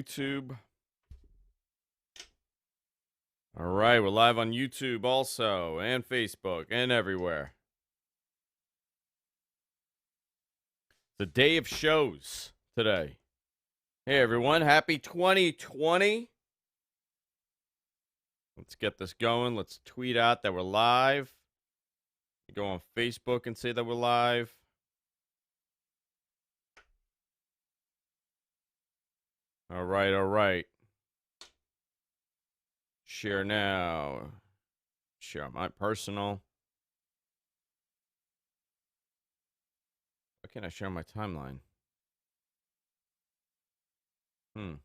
YouTube. All right, we're live on YouTube also, and Facebook, and everywhere. The day of shows today. Hey, everyone. Happy 2020. Let's get this going. Let's tweet out that we're live. Go on Facebook and say that we're live. All right, all right. Share now. Share my personal. Why can't I share my timeline? How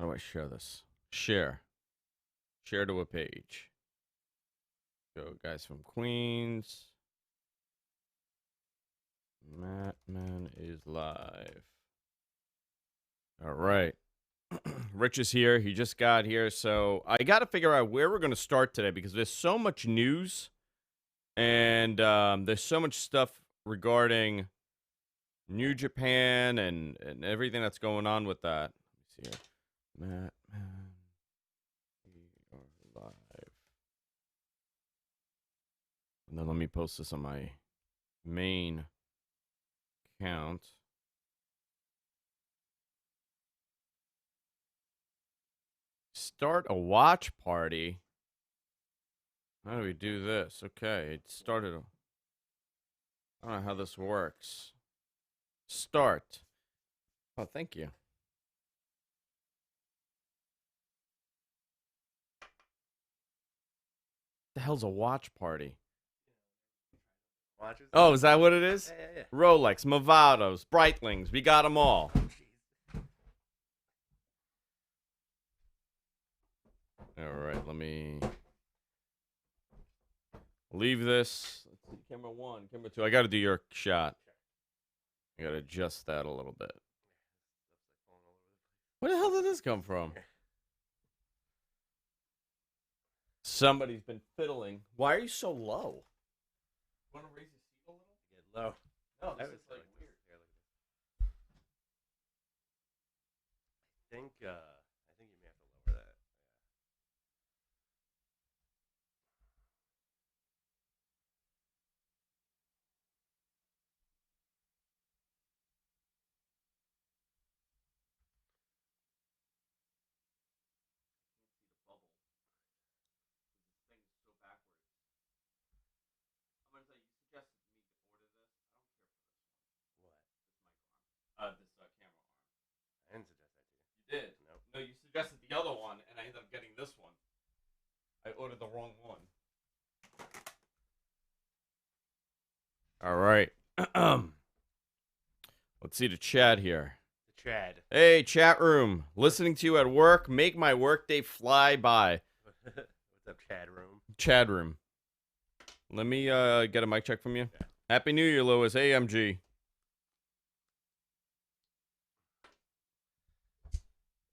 do I share this? Share. Share to a page. Go, guys from Queens. Mattman is live. All right. Rich is here. He just got here. So I got to figure out where we're going to start today because there's so much news and there's so much stuff regarding New Japan and everything that's going on with that. Let me see here. Mattman, we are live. And then let me post this on my main account. Start a watch party. How do we do this? Okay, it started. I don't know how this works. Start. Oh, thank you. The hell's a watch party? Watches? Oh, is that what it is? Yeah. Rolex, Movados, Breitlings. We got them all. All right, let me leave this. Let's see, camera 1, camera 2. I got to do your shot. I got to adjust that a little bit. Where the hell did this come from? Somebody's been fiddling. Why are you so low? Want to raise your seat a little? Get low. No, this is like weird. I think you may have to lower that. This camera arm. I didn't suggest that to you. You did? No. No, you suggested the other one, and I ended up getting this one. I ordered the wrong one. All right. Let's see the chat here. The Chad. Hey, chat room. Listening to you at work. Make my workday fly by. What's up, Chad room? Chat room. Let me get a mic check from you. Yeah. Happy New Year, Louis. AMG.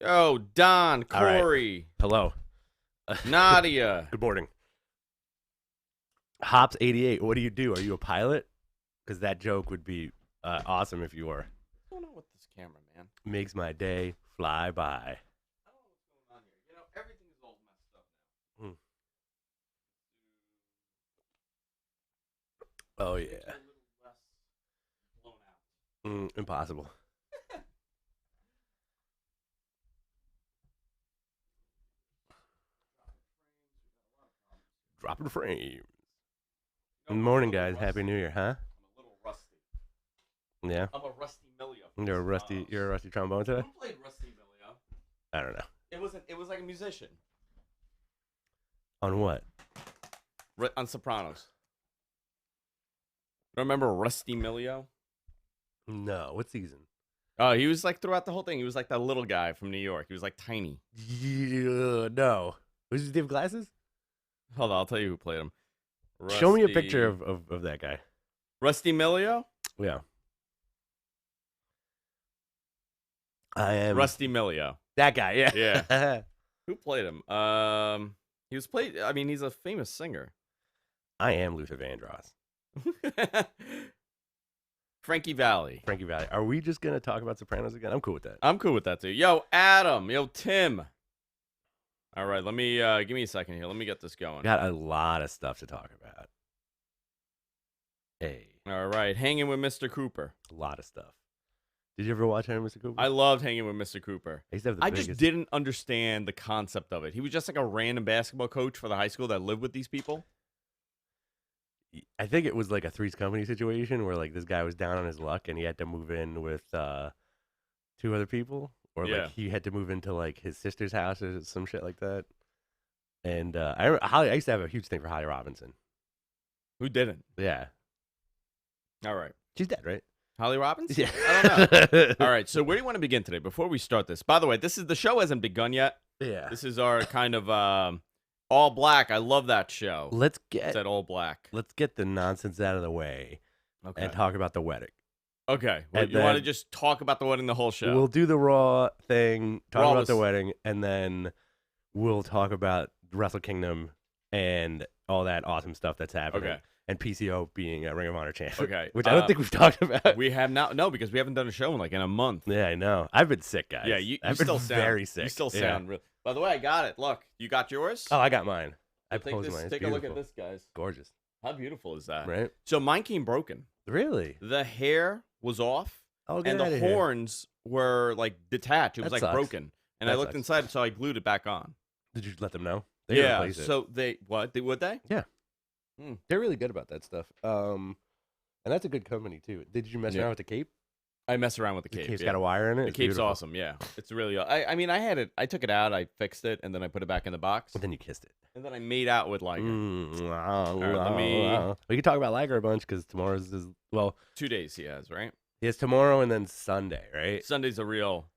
Yo, Don, Corey. Right. Hello. Nadia. Good morning. Hops 88. What do you do? Are you a pilot? Because that joke would be awesome if you were. What's going on with this camera, man? Makes my day fly by. I don't know what's going on here. You know, everything's all messed up now. Oh, It's yeah. a little less blown out. Impossible. Dropping frames. Good morning, guys. Happy New Year, huh? I'm a little rusty. Yeah. I'm a rusty Millia. You're a rusty trombone today? Who played Rusty Millia? I don't know. It was like a musician. On what? On Sopranos. Remember Rusty Millia? No. What season? Oh, he was like throughout the whole thing. He was like that little guy from New York. He was like tiny. Yeah, no. Was he have glasses? Hold on, I'll tell you who played him. Show me a picture of that guy. Rusty Millia? Yeah. I am Rusty Millia. that guy. Yeah. Yeah. Who played him? He was played. I mean, he's a famous singer. I am Luther Vandross. Frankie Valli. Frankie Valli. Are we just gonna talk about Sopranos again? I'm cool with that. I'm cool with that too. Yo, Adam. Yo, Tim. All right, let me give me a second here. Let me get this going. Got a lot of stuff to talk about. Hey, All right, hanging with Mr. Cooper. a lot of stuff. Did you ever watch Hanging with Mr. Cooper? I loved hanging with Mr. Cooper. I used to have the I biggest... just didn't understand the concept of it. He was just like a random basketball coach for the high school that lived with these people. I think it was like a Three's Company situation where like this guy was down on his luck and he had to move in with 2 other people, or Yeah. like he had to move into like his sister's house or some shit like that. And I used to have a huge thing for Holly Robinson. Who didn't? Yeah, All right. she's dead, right? Holly Robbins? Yeah. I don't know. All right, so where do you want to begin today? Before we start this, by the way, the show hasn't begun yet. Yeah. This is our kind of all black. I love that show. Let's It's at all black. get the nonsense out of the way Okay. and talk about the wedding. Okay. Well, And you want to then- just talk about the wedding the whole show? We'll do the Raw thing, talk Raw about the was- wedding, and then we'll talk about WrestleKingdom and all that awesome stuff that's happening. Okay. And PCO being a Ring of Honor champ. Okay, Which I don't think we've talked about. We have not. No, because we haven't done a show in like in a month. Yeah, I know. I've been sick, guys. Yeah, you I've still been sound very sick. You still Yeah. sound real. By the way, I got it. Look, you got yours. Oh, I got mine. I Take posed this. mine. It's Take a look at beautiful. this, guys. Gorgeous. How beautiful is that? Right? So mine came broken. Really? The hair was off, Oh, get and outta the here. horns were like detached. It was That like sucks. broken. And That I looked sucks. inside, so I glued it back on. Did you let them know? They Yeah. replaced it. So they what? Would they? They're really good about that stuff. And that's a good company too. Did you mess Yeah. around with the cape? I mess around with the The cape. cape's yeah. got a wire in it. The It's cape's beautiful. awesome. Yeah, it's really. I mean, I had it. I took it out. I fixed it, and then I put it back in the box. And then you kissed it. And then I made out with Liger. Right, let me- We can talk about Liger a bunch because tomorrow's is 2 days he has, right? it's tomorrow and then Sunday, right? Sunday's a real.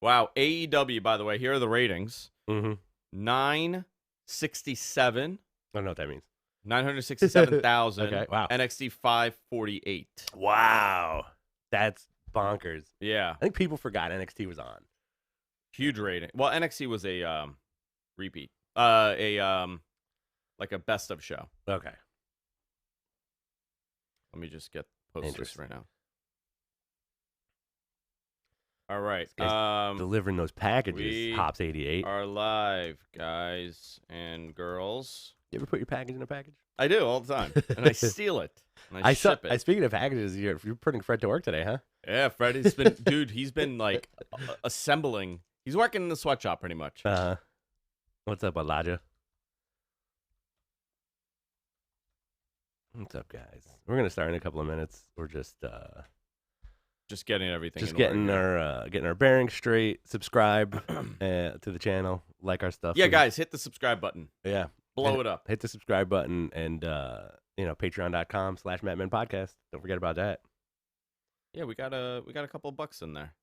Wow. AEW, by the way, here are the ratings. Mm-hmm. 967. I don't know what that means. 967,000. Okay, wow. NXT 548. Wow, that's bonkers. Yeah. I think people forgot NXT was on. Huge rating. Well, NXT was a repeat. Like a best of show. Okay. Let me just post this Interesting. right now. All right. guy's Delivering those packages, we Hops 88. Are live, guys and girls. You ever put your package in a package? I do all the time, and I steal it. And I ship it. Speaking of packages, you're putting Fred to work today, huh? Yeah, Freddie's been, dude. He's been like assembling. He's working in the sweatshop pretty much. What's up, Elijah? What's up, guys? We're gonna start in a couple of minutes. We're just getting everything. just in getting order. our getting our bearings straight. Subscribe to the channel, like our stuff. Yeah, guys, hit the subscribe button. Yeah, Blow it up. hit the subscribe button and patreon.com/MattMenPodcast. Don't forget about that. Yeah, we got a couple of bucks in there.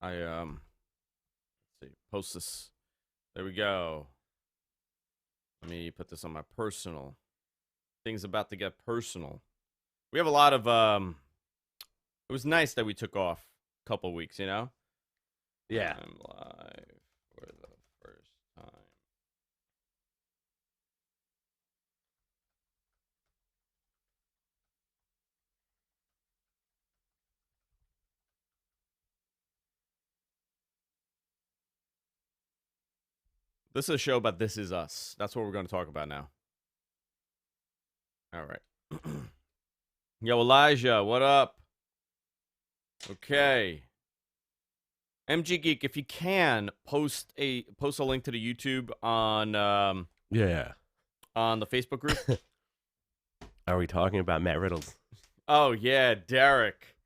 Let's see, post this. There we go. Let me put this on my personal. Things about to get personal. We have a lot of it was nice that we took off a couple weeks, you know? Yeah. I'm live for the first time. This is a show about This Is Us. That's what we're going to talk about now. All right. Yo, Elijah, what up? Okay. MG Geek, if you can, post a link to the YouTube on Yeah. on the Facebook group. Are we talking about Matt Riddle's? Oh yeah, Derek.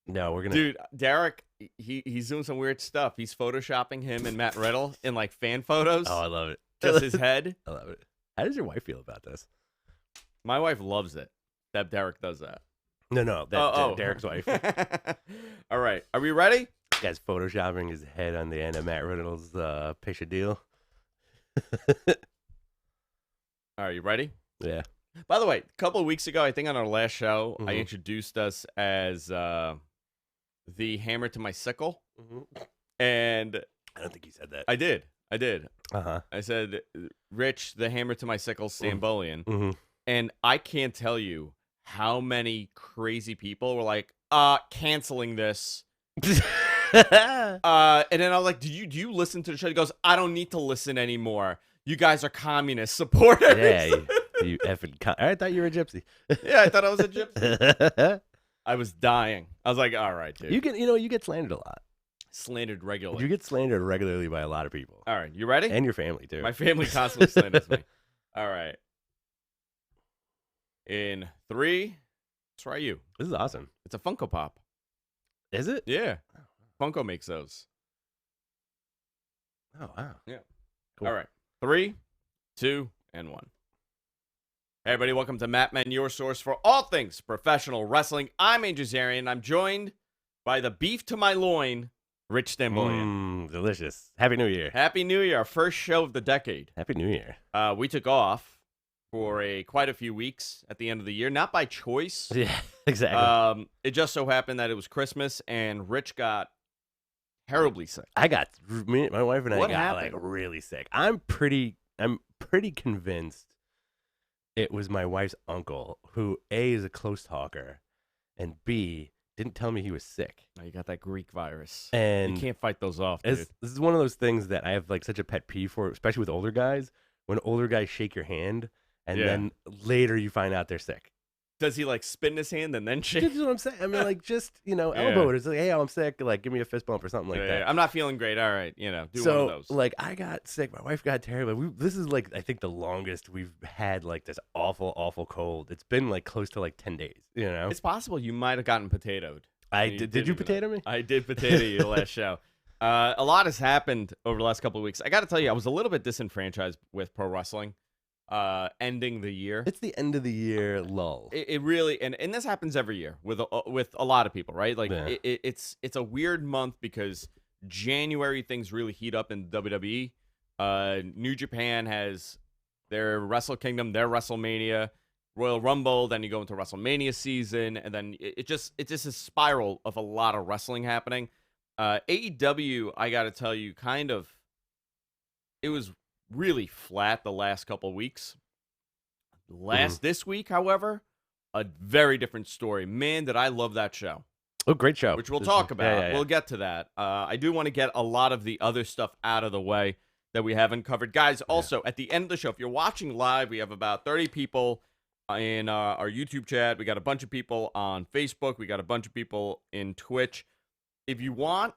No, we're gonna. Dude, Derek, he's doing some weird stuff. He's photoshopping him and Matt Riddle in like fan photos. Oh, I love it. Just his head. I love it. How does your wife feel about this? My wife loves it that Derek does that. No, Derek's wife. All right, are we ready? Guy's photoshopping his head on the end of Matt Riddle's picture deal. All right, you ready? Yeah. By the way, a couple of weeks ago, I think on our last show, I Mhm. introduced us as the hammer to my sickle, Mm-hmm. and I don't think you said that. I did. Uh-huh. I said, Rich, the hammer to my sickle, Stambolian. Mm-hmm. And I can't tell you how many crazy people were like, canceling this. And then I was like, do you listen to the show? He goes, I don't need to listen anymore. You guys are communist supporters. Yeah, you effing. I thought you were a gypsy. Yeah, I thought I was a gypsy. I was dying. I was like, all right, dude. You get slandered a lot. Slandered regularly. You get slandered regularly by a lot of people. All right, you ready? And your family too. My family constantly slanders me. All right. In 3, let's try you. This is awesome. It's a Funko Pop. Is it? Yeah. Funko makes those. Oh wow. Yeah. Cool. All right. 3, 2, and 1. Hey everybody, welcome to Matt Men, your source for all things professional wrestling. I'm Angel Zarian. I'm joined by the beef to my loin, Rich Stamboyan. Delicious. Happy New Year. Happy New Year, our first show of the decade. Happy New Year. We took off for quite a few weeks at the end of the year, not by choice. Yeah, exactly. It just so happened that it was Christmas and Rich got terribly sick. My wife and I What got happened? like really sick. I'm pretty convinced it was my wife's uncle who A is a close talker and B didn't tell me he was sick. Oh, you got that Greek virus. And You can't fight those off, dude. this is one of those things that I have like such a pet peeve for, especially with older guys. When older guys shake your hand and Yeah. then later you find out they're sick. Does he like spin his hand and then shake? You know what I'm saying? I mean, like just elbow it. It's like, hey, I'm sick. Like, give me a fist bump or something like Yeah, that. I'm not feeling great. All right, do one of So those. like, I got sick. My wife got terrible. This is like I think the longest we've had like this awful cold. It's been like close to like 10 days. You know, It's possible you might have gotten potatoed. I and you did. Did didn't you even know. potato me? I did potato you the last show. A lot has happened over the last couple of weeks. I got to tell you, I was a little bit disenfranchised with pro wrestling. Ending the year. It's the end of the year lull. It really and this happens every year with a lot of people, right? Like Yeah. it's a weird month because January things really heat up in WWE. New Japan has their WrestleKingdom, their WrestleMania, Royal Rumble. Then you go into WrestleMania season, and then it's just a spiral of a lot of wrestling happening. AEW, I got to tell you, it was really flat the last couple of weeks. This week, however, a very different story. Man, did I love that show. Oh, great show. Which we'll talk about. Yeah. We'll get to that. I do want to get a lot of the other stuff out of the way that we haven't covered. Guys, also, at the end of the show, if you're watching live, we have about 30 people in our YouTube chat. We got a bunch of people on Facebook. We got a bunch of people in Twitch. If you want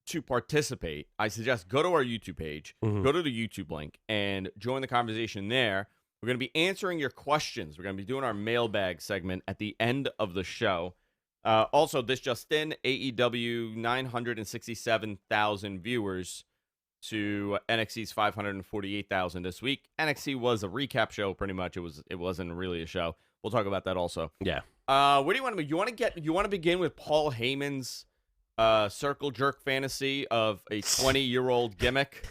to participate, I suggest go to our YouTube page, go to the YouTube link, and join the conversation there. We're going to be answering your questions. We're going to be doing our mailbag segment at the end of the show. Also, this just in, AEW 967,000 viewers to NXT's 548,000 this week. NXT was a recap show, pretty much. It wasn't really a show. We'll talk about that also. Yeah. Where do you want to be? You want to begin with Paul Heyman's circle jerk fantasy of a 20-year-old gimmick?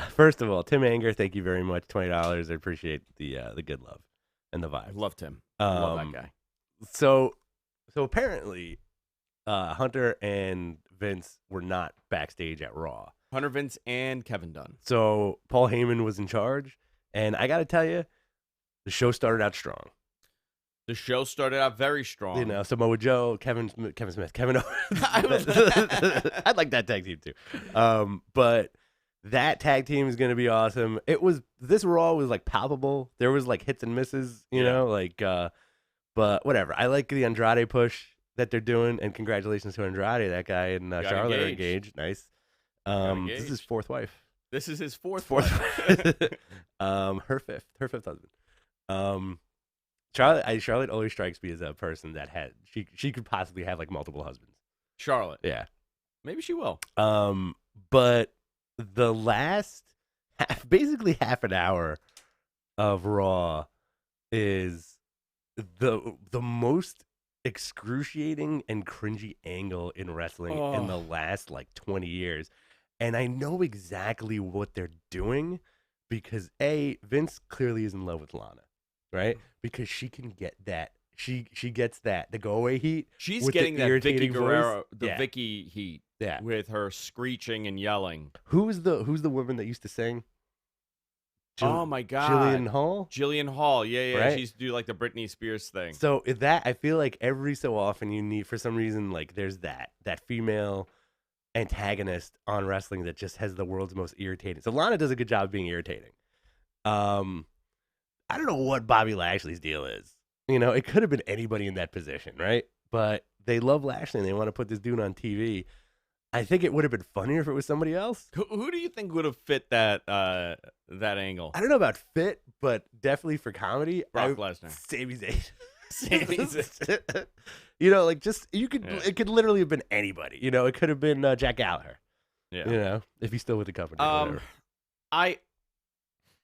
First of all, Tim Anger, thank you very much. $20. I appreciate the good love and the vibe. I love Tim. Love that guy. So apparently, Hunter and Vince were not backstage at Raw. Hunter, Vince, and Kevin Dunn. So Paul Heyman was in charge, and I got to tell you, the show started out strong. The show started out very strong. You know, Samoa Joe, Kevin Smith, Kevin Owens. I'd like that tag team too. But that tag team is going to be awesome. This Raw was like palpable. There was like hits and misses, you know, like, but whatever. I like the Andrade push that they're doing, and congratulations to Andrade. That guy and Charlotte are engaged. Nice. This is his fourth wife. This is his fourth wife. Her fifth husband. Charlotte always strikes me as a person that she could possibly have like multiple husbands. Charlotte. Yeah. Maybe she will. But the last basically half an hour of Raw is the most excruciating and cringy angle in wrestling in the last like 20 years. And I know exactly what they're doing because Vince clearly is in love with Lana, right? Because she can get that. She gets the go away heat. She's getting that Vicky Guerrero, Vicky heat. Yeah. With her screeching and yelling. Who's the woman that used to sing? Oh my Jillian God. Hall, Jillian Hall. Yeah, yeah. right? She used to do like the Britney Spears thing. So that I feel like every so often you need, for some reason, like there's that female antagonist on wrestling that just has the world's most irritating. So Lana does a good job of being irritating. I don't know what Bobby Lashley's deal is. You know, it could have been anybody in that position, right? But they love Lashley and they want to put this dude on TV. I think it would have been funnier if it was somebody else. Who do you think would have fit that angle? I don't know about fit, but definitely for comedy. Brock Lesnar. Sami Zayn. Sami Zayn. You know, like just you could. Yeah. It could literally have been anybody. You know, it could have been Jack Gallagher. Yeah. You know, if he's still with the company. Whatever.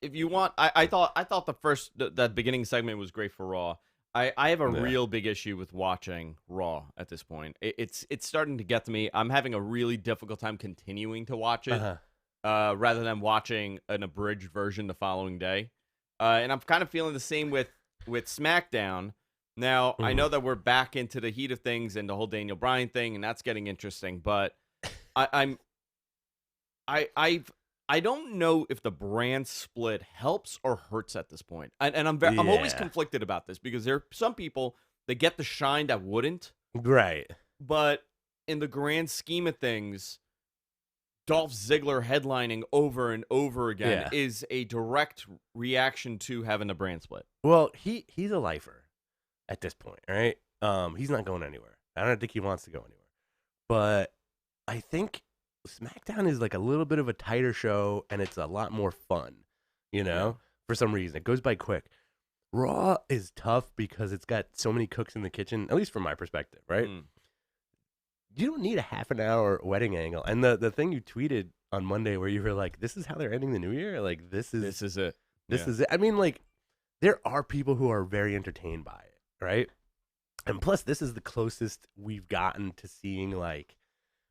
If you want, I thought that beginning segment was great for Raw. I have a real big issue with watching Raw at this point. It's starting to get to me. I'm having a really difficult time continuing to watch it, rather than watching an abridged version the following day. And I'm kind of feeling the same with SmackDown. Now, I know that we're back into the heat of things and the whole Daniel Bryan thing, and that's getting interesting. But I don't know if the brand split helps or hurts at this point. And I'm always conflicted about this because there are some people that get the shine that wouldn't. Right. But in the grand scheme of things, Dolph Ziggler headlining over and over again is a direct reaction to having the brand split. Well, he's a lifer at this point, right? He's not going anywhere. I don't think he wants to go anywhere. But I think SmackDown is like a little bit of a tighter show, and it's a lot more fun, you know, for some reason. It goes by quick. Raw is tough because it's got so many cooks in the kitchen, at least from my perspective, right? You don't need a half an hour wedding angle. And the thing you tweeted on Monday where you were like, this is how they're ending the new year? Like, this is it. This is it. I mean, like, there are people who are very entertained by it, right? And plus, this is the closest we've gotten to seeing, like,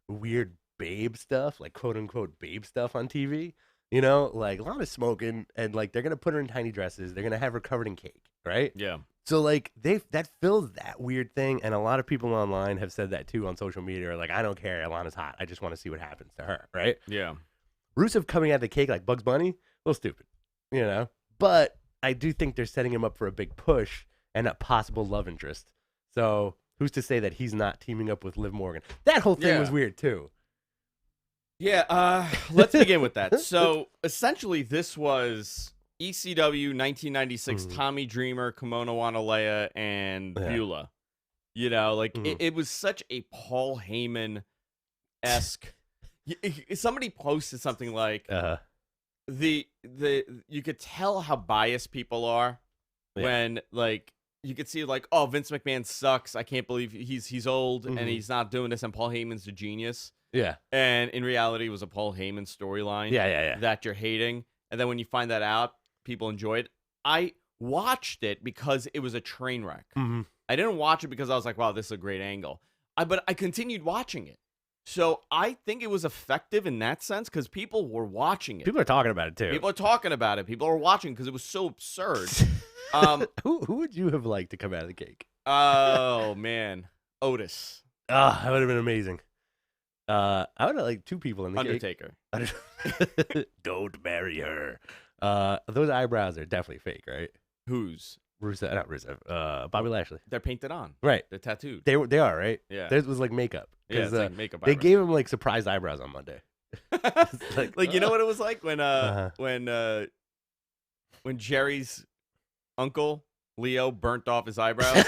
weird babe stuff, like quote-unquote babe stuff on TV. You know, like, Lana's smoking, and, like, they're going to put her in tiny dresses. They're going to have her covered in cake, right? Yeah. So, like, that fills that weird thing, and a lot of people online have said that, too, on social media. Are like, I don't care, Lana's hot. I just want to see what happens to her, right? Yeah. Rusev coming out of the cake like Bugs Bunny, a little stupid, you know? But I do think they're setting him up for a big push and a possible love interest. So, who's to say that he's not teaming up with Liv Morgan? That whole thing was weird, too. Yeah, let's begin with that. So, essentially, this was ECW 1996, Tommy Dreamer, Kimono Wanalea, and Beulah. You know, like, it was such a Paul Heyman-esque... Somebody posted something like, you could tell how biased people are when, like, you could see, like, oh, Vince McMahon sucks. I can't believe he's old and he's not doing this, and Paul Heyman's a genius. Yeah. And in reality, it was a Paul Heyman storyline that you're hating. And then when you find that out, people enjoy it. I watched it because it was a train wreck. I didn't watch it because I was like, wow, this is a great angle. But I continued watching it. So I think it was effective in that sense because people were watching it. People are talking about it, too. People are talking about it. People are watching because it was so absurd. Who would you have liked to come out of the cake? Oh, man. Otis. That would have been amazing. I would have liked two people in the Undertaker. Cake. Don't marry her. Those eyebrows are definitely fake, right? Whose? Rusev, not Rusev. Bobby Lashley. They're painted on. Right. They're tattooed. They are, right? Yeah. Theirs was like makeup. Yeah, it's like makeup They eyebrows. gave him like surprised eyebrows on Monday. Like you know what it was like when Jerry's uncle Leo burnt off his eyebrows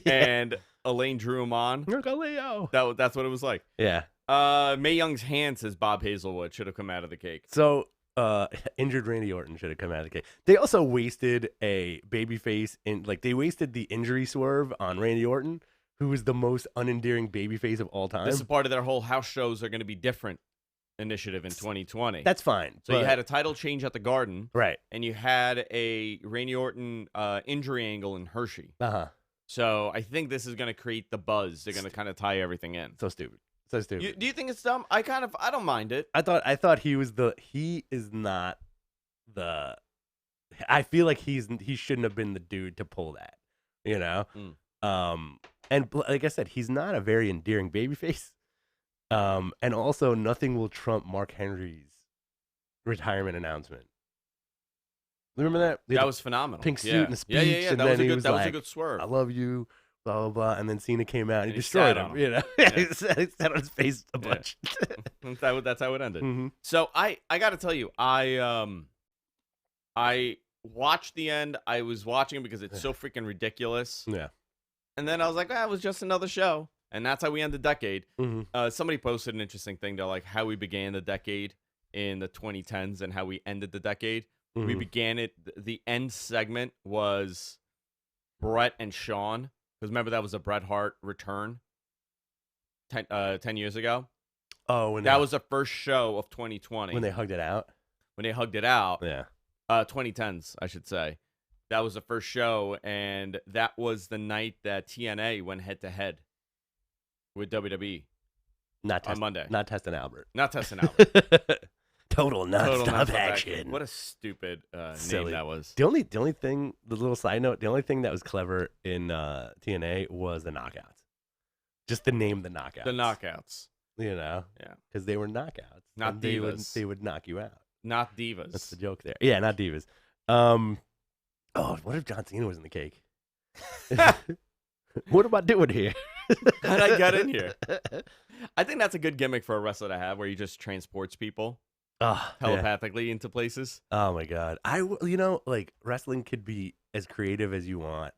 and Elaine drew him on. Uncle Leo. That's what it was like. Yeah. Mae Young's hand, says Bob Hazelwood, should have come out of the cake. So injured Randy Orton should have come out of the cake. They also wasted a babyface they wasted the injury swerve on Randy Orton, who was the most unendearing babyface of all time. This is part of their whole house shows are going to be different initiative in 2020. That's fine. So you had a title change at the Garden. Right. And you had a Randy Orton injury angle in Hershey. So I think this is going to create the buzz. They're going to kind of tie everything in. So stupid. So stupid. Do you think it's dumb? I don't mind it. I thought he is not the, I feel like he shouldn't have been the dude to pull that, you know? And like I said, he's not a very endearing babyface. And also nothing will trump Mark Henry's retirement announcement. Remember that? That was phenomenal. Pink suit yeah. and a speech, Yeah. and That was then a he good. was That was like, a good swerve. "I love you," blah blah blah, and then Cena came out and he he destroyed sat on him. him. You know, Yeah. he sat on his face a bunch. That's how it ended. Mm-hmm. So I got to tell you, I watched the end. I was watching it because it's so freaking ridiculous. Yeah. And then I was like, it was just another show. And that's how we end the decade. Mm-hmm. Somebody posted an interesting thing. They're like, how we began the decade in the 2010s and how we ended the decade. Mm-hmm. We began it. The end segment was Bret and Shawn. Because remember, that was a Bret Hart return 10 years ago. Oh, that was the first show of 2020. When they hugged it out? When they hugged it out. Yeah. 2010s, I should say. That was the first show, and that was the night that TNA went head-to-head with WWE on Monday. Not Testing Albert. Not Testing Albert. Total nonstop nonstop action. What a stupid Silly. name that was. The only thing, the little side note, the only thing that was clever in TNA was the knockouts. Just the name, the knockouts. The knockouts. You know? Yeah. Because they were knockouts. Not divas. They would knock you out. Not divas. That's the joke there. Yeah, not divas. What if John Cena was in the cake? What am I doing here? How'd I get in here? I think that's a good gimmick for a wrestler to have, where he just transports people telepathically into places. Oh my god, like wrestling could be as creative as you want,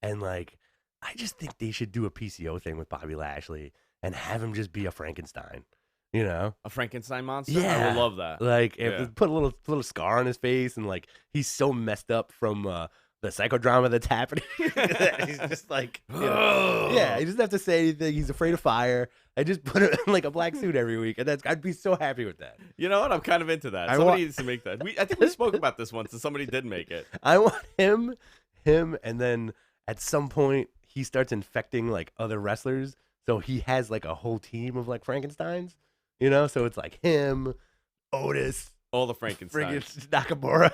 and like I just think they should do a PCO thing with Bobby Lashley and have him just be a Frankenstein. You know, a Frankenstein monster. Yeah, I would love that. Like, if put a little scar on his face, and like he's so messed up from the psychodrama that's happening. He's just like, he doesn't have to say anything. He's afraid of fire. I just put him in like a black suit every week, and I'd be so happy with that. You know what? I'm kind of into that. Somebody needs to make that. I think we spoke about this once, and somebody did make it. I want him, and then at some point he starts infecting like other wrestlers, so he has like a whole team of like Frankensteins. You know, so it's like him, Otis, all the Frankensteins, Nakamura,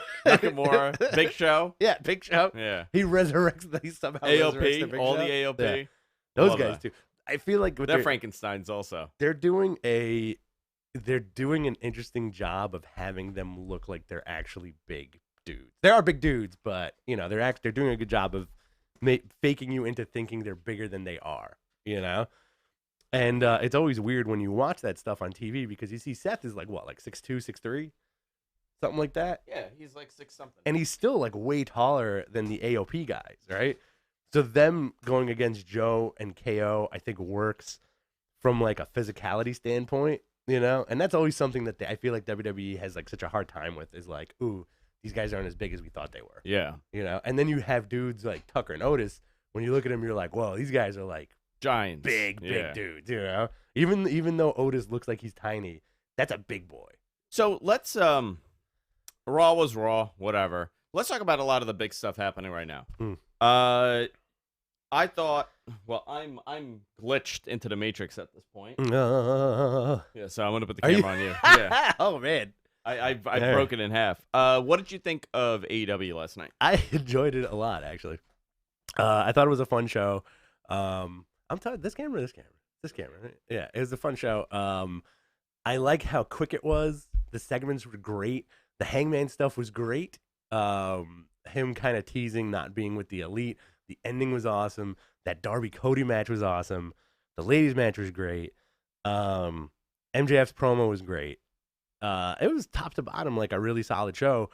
Big Show. Yeah, Big Show. Yeah, he resurrects. He somehow AOP, the Big all Show. the AOP. Yeah. Those guys too. I feel like they're Frankensteins also. They're doing an interesting job of having them look like they're actually big dudes. They are big dudes, but you know they're doing a good job of faking you into thinking they're bigger than they are. You know. And it's always weird when you watch that stuff on TV because you see Seth is like, what, like 6'2", 6'3"? Something like that? Yeah, he's like 6 something. And he's still like way taller than the AOP guys, right? So them going against Joe and KO, I think works from like a physicality standpoint, you know? And that's always something that I feel like WWE has like such a hard time with is like, ooh, these guys aren't as big as we thought they were. Yeah. You know? And then you have dudes like Tucker and Otis. When you look at them, you're like, whoa, these guys are like, giants, big dudes, you know. Even though Otis looks like he's tiny, that's a big boy. So let's Raw was Raw, whatever. Let's talk about a lot of the big stuff happening right now. I thought, well, I'm glitched into the Matrix at this point. Yeah, so I'm gonna put the camera on you. Yeah. Oh man, I broke it in half. What did you think of AEW last night? I enjoyed it a lot, actually. I thought it was a fun show. I'm telling this camera. Right? Yeah, it was a fun show. I like how quick it was. The segments were great. The Hangman stuff was great. Him kind of teasing not being with the Elite. The ending was awesome. That Darby Cody match was awesome. The ladies match was great. MJF's promo was great. It was top to bottom like a really solid show.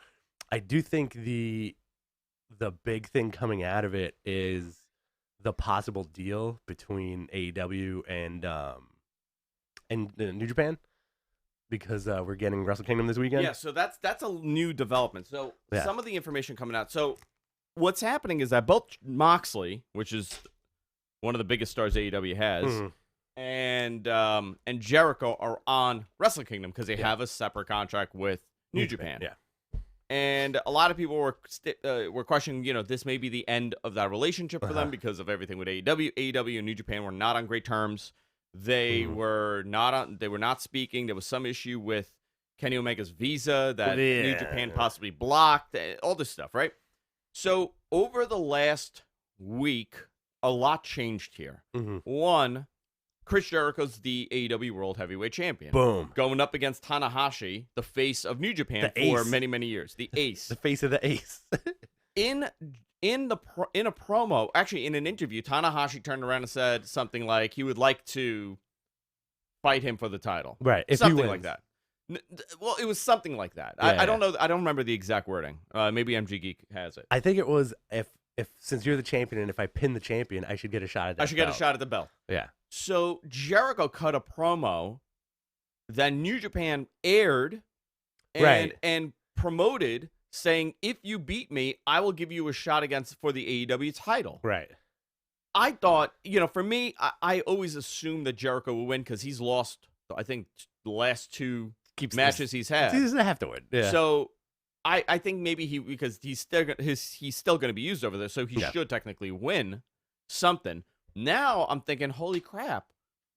I do think the big thing coming out of it is the possible deal between AEW and New Japan, because we're getting WrestleKingdom this weekend. Yeah, so that's a new development. So some of the information coming out. So what's happening is that both Moxley, which is one of the biggest stars AEW has, and Jericho are on WrestleKingdom because they have a separate contract with New Japan. Yeah. And a lot of people were questioning, this may be the end of that relationship for them because of everything with AEW. AEW and New Japan were not on great terms. They were not speaking. There was some issue with Kenny Omega's visa that New Japan possibly blocked. All this stuff, right? So over the last week, a lot changed here. One, Chris Jericho's the AEW World Heavyweight Champion. Boom. Going up against Tanahashi, the face of New Japan The for ace. many, many years. The ace. The face of the ace. in a promo, actually in an interview, Tanahashi turned around and said something like he would like to fight him for the title. Right. If something he wins. like that. Well, it was something like that. Yeah, I don't know. I don't remember the exact wording. Maybe MG Geek has it. I think it was if since you're the champion and if I pin the champion, I should get a shot at that. I should get a shot at the belt. Yeah. So Jericho cut a promo that New Japan aired and promoted, saying, if you beat me, I will give you a shot for the AEW title. Right. I thought, for me, I always assumed that Jericho would win because he's lost, I think, the last two matches he's had. He doesn't have to win. Yeah. So I think maybe because he's still going to be used over there, so he should technically win something. Now I'm thinking, holy crap,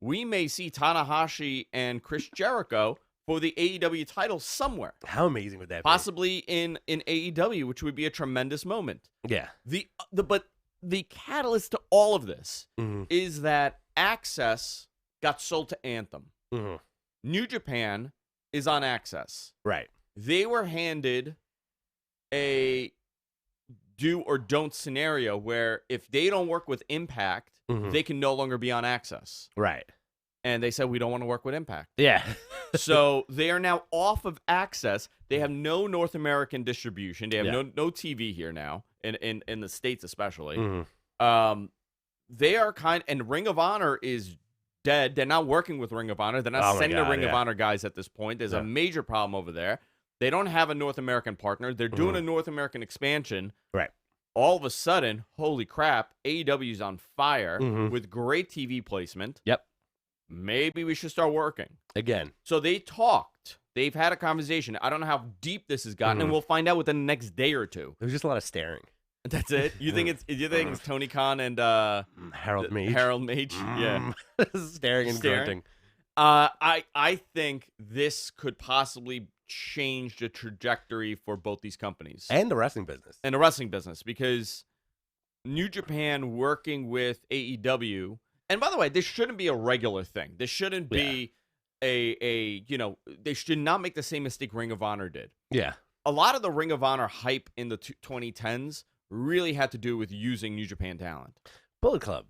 we may see Tanahashi and Chris Jericho for the AEW title somewhere. How amazing would that be? Possibly in AEW, which would be a tremendous moment. Yeah. But the catalyst to all of this Mm-hmm. is that Access got sold to Anthem. Mm-hmm. New Japan is on Access. Right. They were handed a do or don't scenario where if they don't work with Impact, Mm-hmm. they can no longer be on Access. Right. And they said, we don't want to work with Impact. Yeah. So they are now off of Access. They have no North American distribution. They have no TV here now, in the States especially. Mm-hmm. They are and Ring of Honor is dead. They're not working with Ring of Honor. They're not sending the Ring of Honor guys at this point. There's a major problem over there. They don't have a North American partner. They're doing a North American expansion. Right. All of a sudden, holy crap, AEW's on fire with great TV placement. Yep. Maybe we should start working. Again. So they talked. They've had a conversation. I don't know how deep this has gotten, and we'll find out within the next day or two. There was just a lot of staring. That's it? You think it's Tony Khan and Harold Mage? Harold Mage? Yeah. Staring and grunting. I think this could possibly change the trajectory for both these companies. And the wrestling business. And the wrestling business, because New Japan working with AEW, and by the way, this shouldn't be a regular thing. This shouldn't be they should not make the same mistake Ring of Honor did. Yeah. A lot of the Ring of Honor hype in the 2010s really had to do with using New Japan talent. Bullet Club.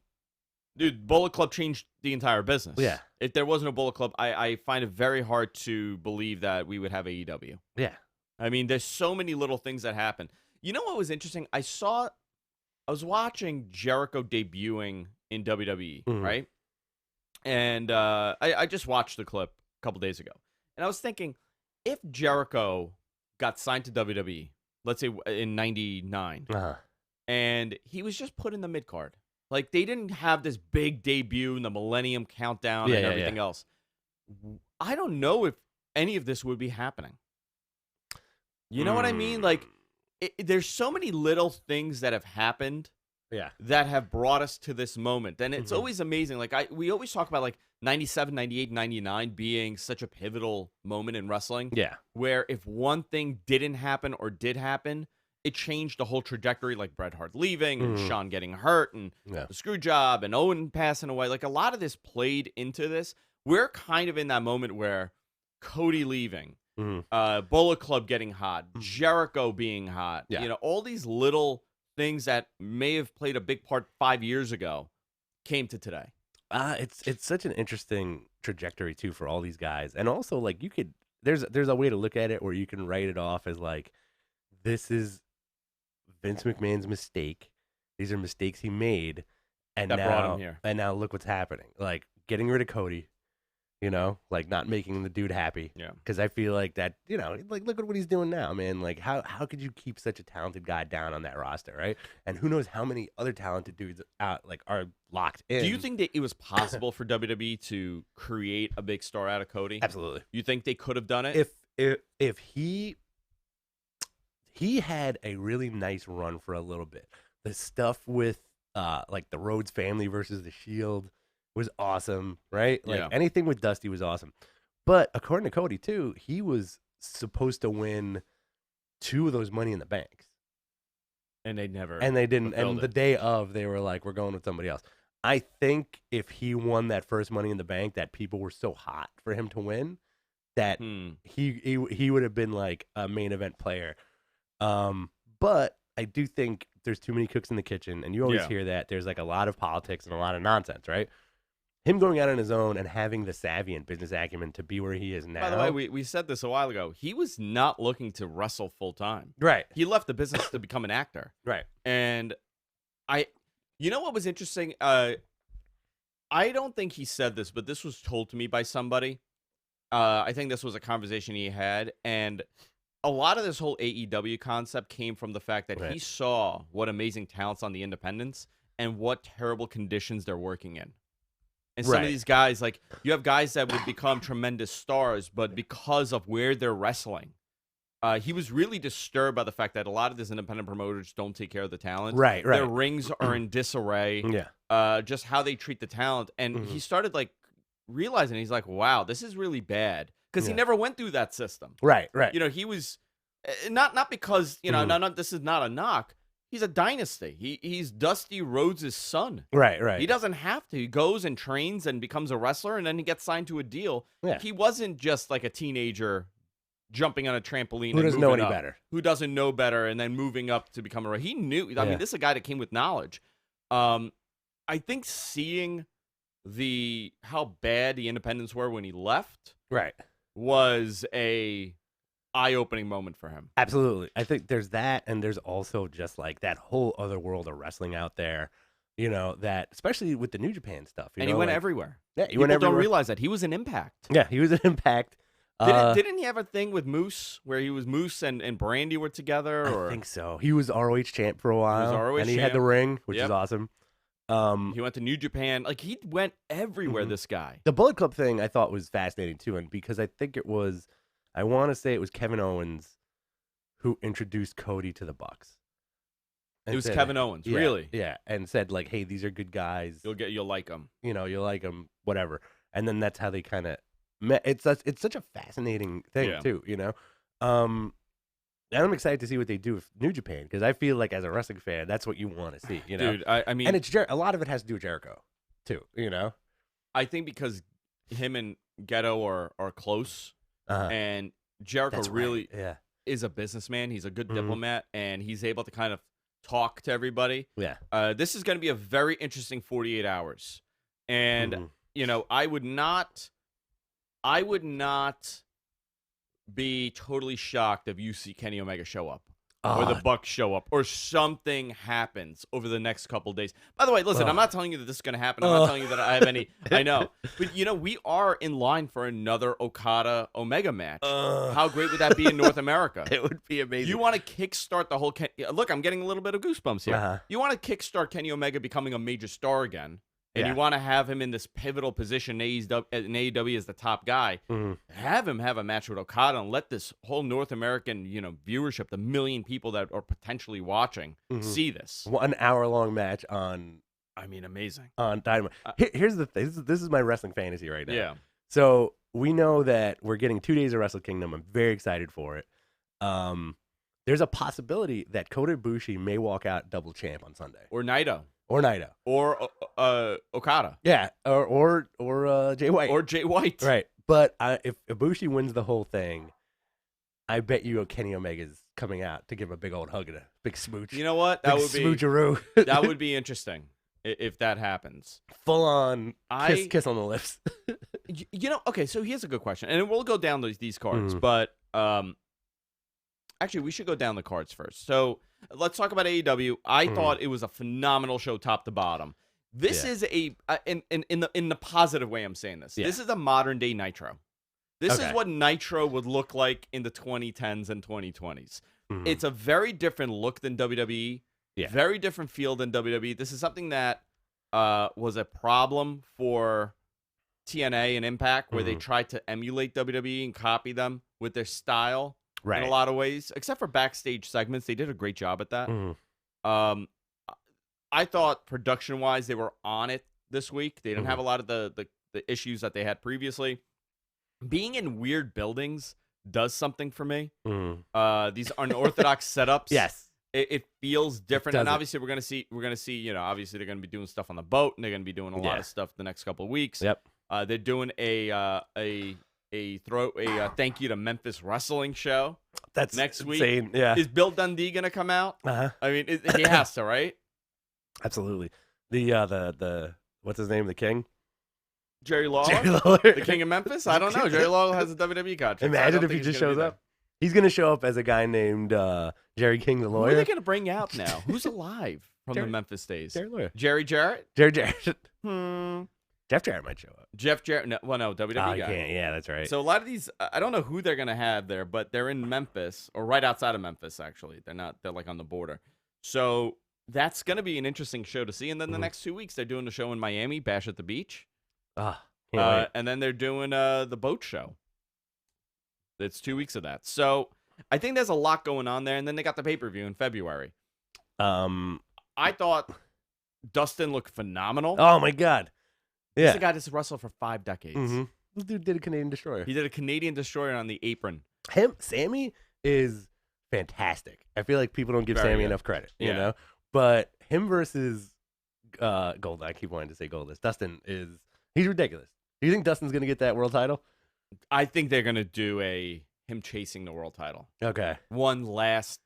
Dude, Bullet Club changed the entire business. Yeah. If there wasn't a Bullet Club, I find it very hard to believe that we would have AEW. Yeah. I mean, there's so many little things that happen. You know what was interesting? I was watching Jericho debuting in WWE, right? And I just watched the clip a couple days ago. And I was thinking, if Jericho got signed to WWE, let's say in 99, and he was just put in the mid-card, like, they didn't have this big debut in the Millennium Countdown and everything else. I don't know if any of this would be happening. You know what I mean? Like, there's so many little things that have happened that have brought us to this moment. And it's always amazing. Like, we always talk about, like, 97, 98, 99 being such a pivotal moment in wrestling. Yeah. Where if one thing didn't happen or did happen, it changed the whole trajectory, like Bret Hart leaving and Shawn getting hurt and the screw job and Owen passing away. Like, a lot of this played into this. We're kind of in that moment where Cody leaving, Bullet Club getting hot, Jericho being hot, all these little things that may have played a big part 5 years ago came to today. It's such an interesting trajectory too for all these guys. And also, like, there's a way to look at it where you can write it off as like, this is Vince McMahon's mistake. These are mistakes he made, and that now brought him here. And now look what's happening. Like, getting rid of Cody, like not making the dude happy. Yeah. Because I feel like that, like, look at what he's doing now, man. Like, how could you keep such a talented guy down on that roster, right? And who knows how many other talented dudes are locked in. Do you think that it was possible for WWE to create a big star out of Cody? Absolutely. You think they could have done it? If he had a really nice run for a little bit. The stuff with like the Rhodes family versus the Shield was awesome, right? Like, anything with Dusty was awesome. But according to Cody too, he was supposed to win 2 of those Money in the Banks. And they never. And they didn't. fulfilled And the day of, they were like, we're going with somebody else. I think if he won that first Money in the Bank, that people were so hot for him to win that he would have been like a main event player. But I do think there's too many cooks in the kitchen, and you always hear that there's like a lot of politics and a lot of nonsense, right? Him going out on his own and having the savvy and business acumen to be where he is now. By the way, we said this a while ago. He was not looking to wrestle full time. Right. He left the business to become an actor. Right. And you know what was interesting? I don't think he said this, but this was told to me by somebody. I think this was a conversation he had, and a lot of this whole AEW concept came from the fact that he saw what amazing talents on the independents and what terrible conditions they're working in. And some of these guys, like, you have guys that would become tremendous stars, but because of where they're wrestling, he was really disturbed by the fact that a lot of these independent promoters don't take care of the talent. Right. Their rings are in disarray. Yeah. Just how they treat the talent. And he started, like, realizing, he's like, wow, this is really bad. Because he never went through that system. Right. You know, he was, not because, you know, this is not a knock. He's a dynasty. He's Dusty Rhodes' son. Right. He doesn't have to. He goes and trains and becomes a wrestler, and then he gets signed to a deal. Yeah. He wasn't just like a teenager jumping on a trampoline. Who doesn't know any better? Who doesn't know better, and then moving up to become a. He knew. I mean, this is a guy that came with knowledge. I think seeing how bad the independents were when he left, was a eye-opening moment for him. Absolutely. I think there's that, and there's also just like that whole other world of wrestling out there, you know, that especially with the New Japan stuff. He went everywhere. Yeah, he went everywhere. People don't realize that. He was an Impact. Yeah, he was an Impact. Didn't he have a thing with Moose where he was Moose and Brandy were together? Or? I think so. He was ROH champ for a while. He was ROH and he champ. had the ring, which is awesome. He went to New Japan. Like, he went everywhere, this guy. The Bullet Club thing I thought was fascinating, too, and because I think I want to say it was Kevin Owens who introduced Cody to the Bucks. It was Kevin Owens, really? Yeah, and said, like, hey, these are good guys. You'll like them. You know, you'll like them, whatever. And then that's how they kind of met. It's such a fascinating thing, too, you know? And I'm excited to see what they do with New Japan, because I feel like as a wrestling fan, that's what you want to see, you know? Dude, I mean... And it's a lot of it has to do with Jericho, too, you know? I think because him and Ghetto are close, and Jericho really is a businessman. He's a good diplomat, and he's able to kind of talk to everybody. Yeah. This is going to be a very interesting 48 hours. And, you know, I would not be totally shocked if you see Kenny Omega show up. Or the Bucks show up, or something happens over the next couple of days. By the way, listen, I'm not telling you that this is going to happen. I'm not telling you that I have any. I know. But, you know, we are in line for another Okada-Omega match. How great would that be in North America? It would be amazing. You want to kickstart the whole... Look, I'm getting a little bit of goosebumps here. You want to kickstart Kenny Omega becoming a major star again. And you want to have him in this pivotal position in AEW as the top guy. Have him have a match with Okada and let this whole North American, you know, viewership, the million people that are potentially watching, see this. 1 hour-long match on... I mean, amazing. On Dynamite. Here's the thing. This is my wrestling fantasy right now. Yeah. So we know that we're getting 2 days of WrestleKingdom. I'm very excited for it. There's a possibility that Kota Ibushi may walk out double champ on Sunday. Or Naito. Or Okada. Yeah, or Jay White. Or Jay White. Right. But if Ibushi wins the whole thing, I bet you Kenny Omega's coming out to give a big old hug and a big smooch. You know what? That would be smoocheroo. That would be interesting if that happens. Full on kiss on the lips. You know, okay, so here's a good question. And we'll go down these cards, but actually we should go down the cards first. So let's talk about AEW. I thought it was a phenomenal show, top to bottom. This is in the positive way I'm saying this. This is a modern day Nitro. This is what Nitro would look like in the 2010s and 2020s. It's a very different look than WWE. Very different feel than WWE. This is something that was a problem for TNA and Impact, where they tried to emulate WWE and copy them with their style. In a lot of ways, except for backstage segments. They did a great job at that. I thought production-wise, they were on it this week. They didn't have a lot of the issues that they had previously. Being in weird buildings does something for me. These unorthodox setups. Yes. It feels different, and doesn't. obviously we're gonna see. You know, obviously they're gonna be doing stuff on the boat, and they're gonna be doing a lot of stuff the next couple of weeks. Yep. They're doing a thank you to Memphis Wrestling show. That's next insane. week. Yeah. Is Bill Dundee gonna come out? Uh-huh. I mean, he has to, right? Absolutely. The what's his name? The King. Jerry Lawler, Jerry Lawler. the King of Memphis. I don't know. Jerry Lawler has a WWE contract. Imagine if he just shows up. He's gonna show up as a guy named Jerry King, the lawyer. Who are they gonna bring out now? Who's alive from the Memphis days? Jerry Lawyer. Jerry Jarrett. Jerry Jarrett. Jeff Jarrett might show up. Jeff Jarrett. No, WWE guy. Can't. Yeah, that's right. So a lot of these, I don't know who they're gonna have there, but they're in Memphis or right outside of Memphis. Actually, they're not. They're like on the border. So that's gonna be an interesting show to see. And then the next 2 weeks, they're doing the show in Miami, Bash at the Beach. Can't wait. And then they're doing the boat show. It's 2 weeks of that. So I think there's a lot going on there. And then they got the pay-per-view in February. I thought Dustin looked phenomenal. Oh my God. Yeah. He's the guy that's wrestled for 5 decades. This dude did a Canadian Destroyer. He did a Canadian Destroyer on the apron. Sammy is fantastic. I feel like people don't give Sammy enough credit, you Yeah. know? But him versus Gold, I keep wanting to say Goldust. Dustin he's ridiculous. Do you think Dustin's going to get that world title? I think they're gonna do him chasing the world title. Okay. One last,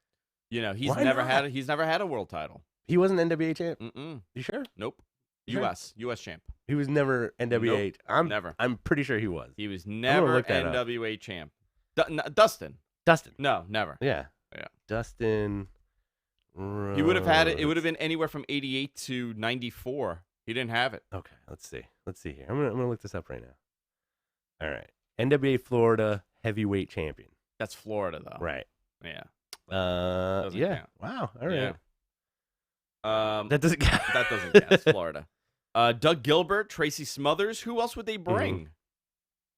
he's Why never not? had a world title. He wasn't NWA champ? Mm-mm. You sure? Nope. You sure? U.S. champ. He was never NWA. Nope, never. I'm pretty sure he was. He was never look that up. NWA champ. Dustin. Dustin. No, never. Yeah. Yeah. Dustin. He would have had it. It would have been anywhere from 88 to 94. He didn't have it. Okay, let's see. Let's see here. I'm gonna look this up right now. All right. NWA Florida heavyweight champion. That's Florida, though. Right. Yeah. Yeah. count. Wow. All right. Yeah. That doesn't count. That doesn't count. It's Florida. Doug Gilbert, Tracy Smothers. Who else would they bring?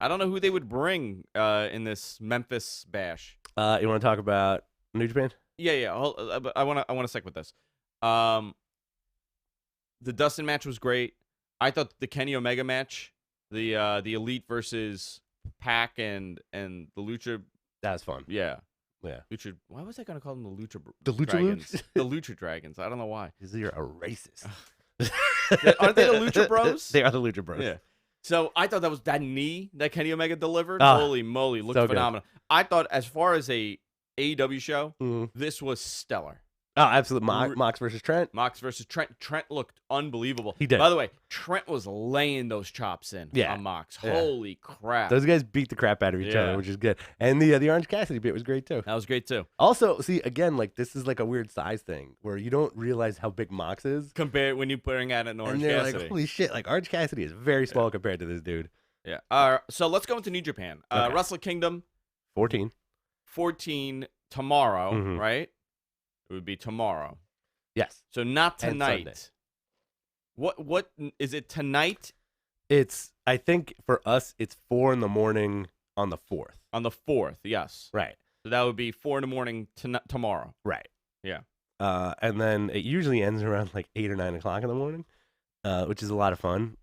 I don't know who they would bring in this Memphis bash. You want to talk about New Japan? Yeah. I want to stick with this. The Dustin match was great. I thought the Kenny Omega match, the Elite versus Pac and the Lucha. That was fun. Yeah. Yeah. Lucha. Why was I going to call them the Lucha? The Lucha Dragons? Loops? The Lucha Dragons. I don't know why. Because you're a racist. Aren't they the Lucha Bros? They are the Lucha Bros. Yeah. So I thought that knee that Kenny Omega delivered. Ah, Holy moly, looked so good. phenomenal. I thought as far as a AEW show, Mhm. this was stellar. Oh, absolutely. Mox versus Trent. Mox versus Trent. Trent looked unbelievable. He did. By the way, Trent was laying those chops in on Mox. Yeah. Holy crap. Those guys beat the crap out of each other, which is good. And the Orange Cassidy bit was great too. That was great too. Also, see again, like this is like a weird size thing where you don't realize how big Mox is. Compared when you putting at an Orange and they're Cassidy. like, holy shit! Like Orange Cassidy is very small compared to this dude. Yeah. So let's go into New Japan. Okay. WrestleKingdom 14 tomorrow, Mhm. right? It would be tomorrow. Yes. So not And Sunday. tonight. What is it tonight? I think for us, it's 4 a.m. on the 4th. On the 4th, yes. Right. So that would be 4 a.m. tomorrow. Right. Yeah. And then it usually ends around like 8 or 9 o'clock in the morning, which is a lot of fun.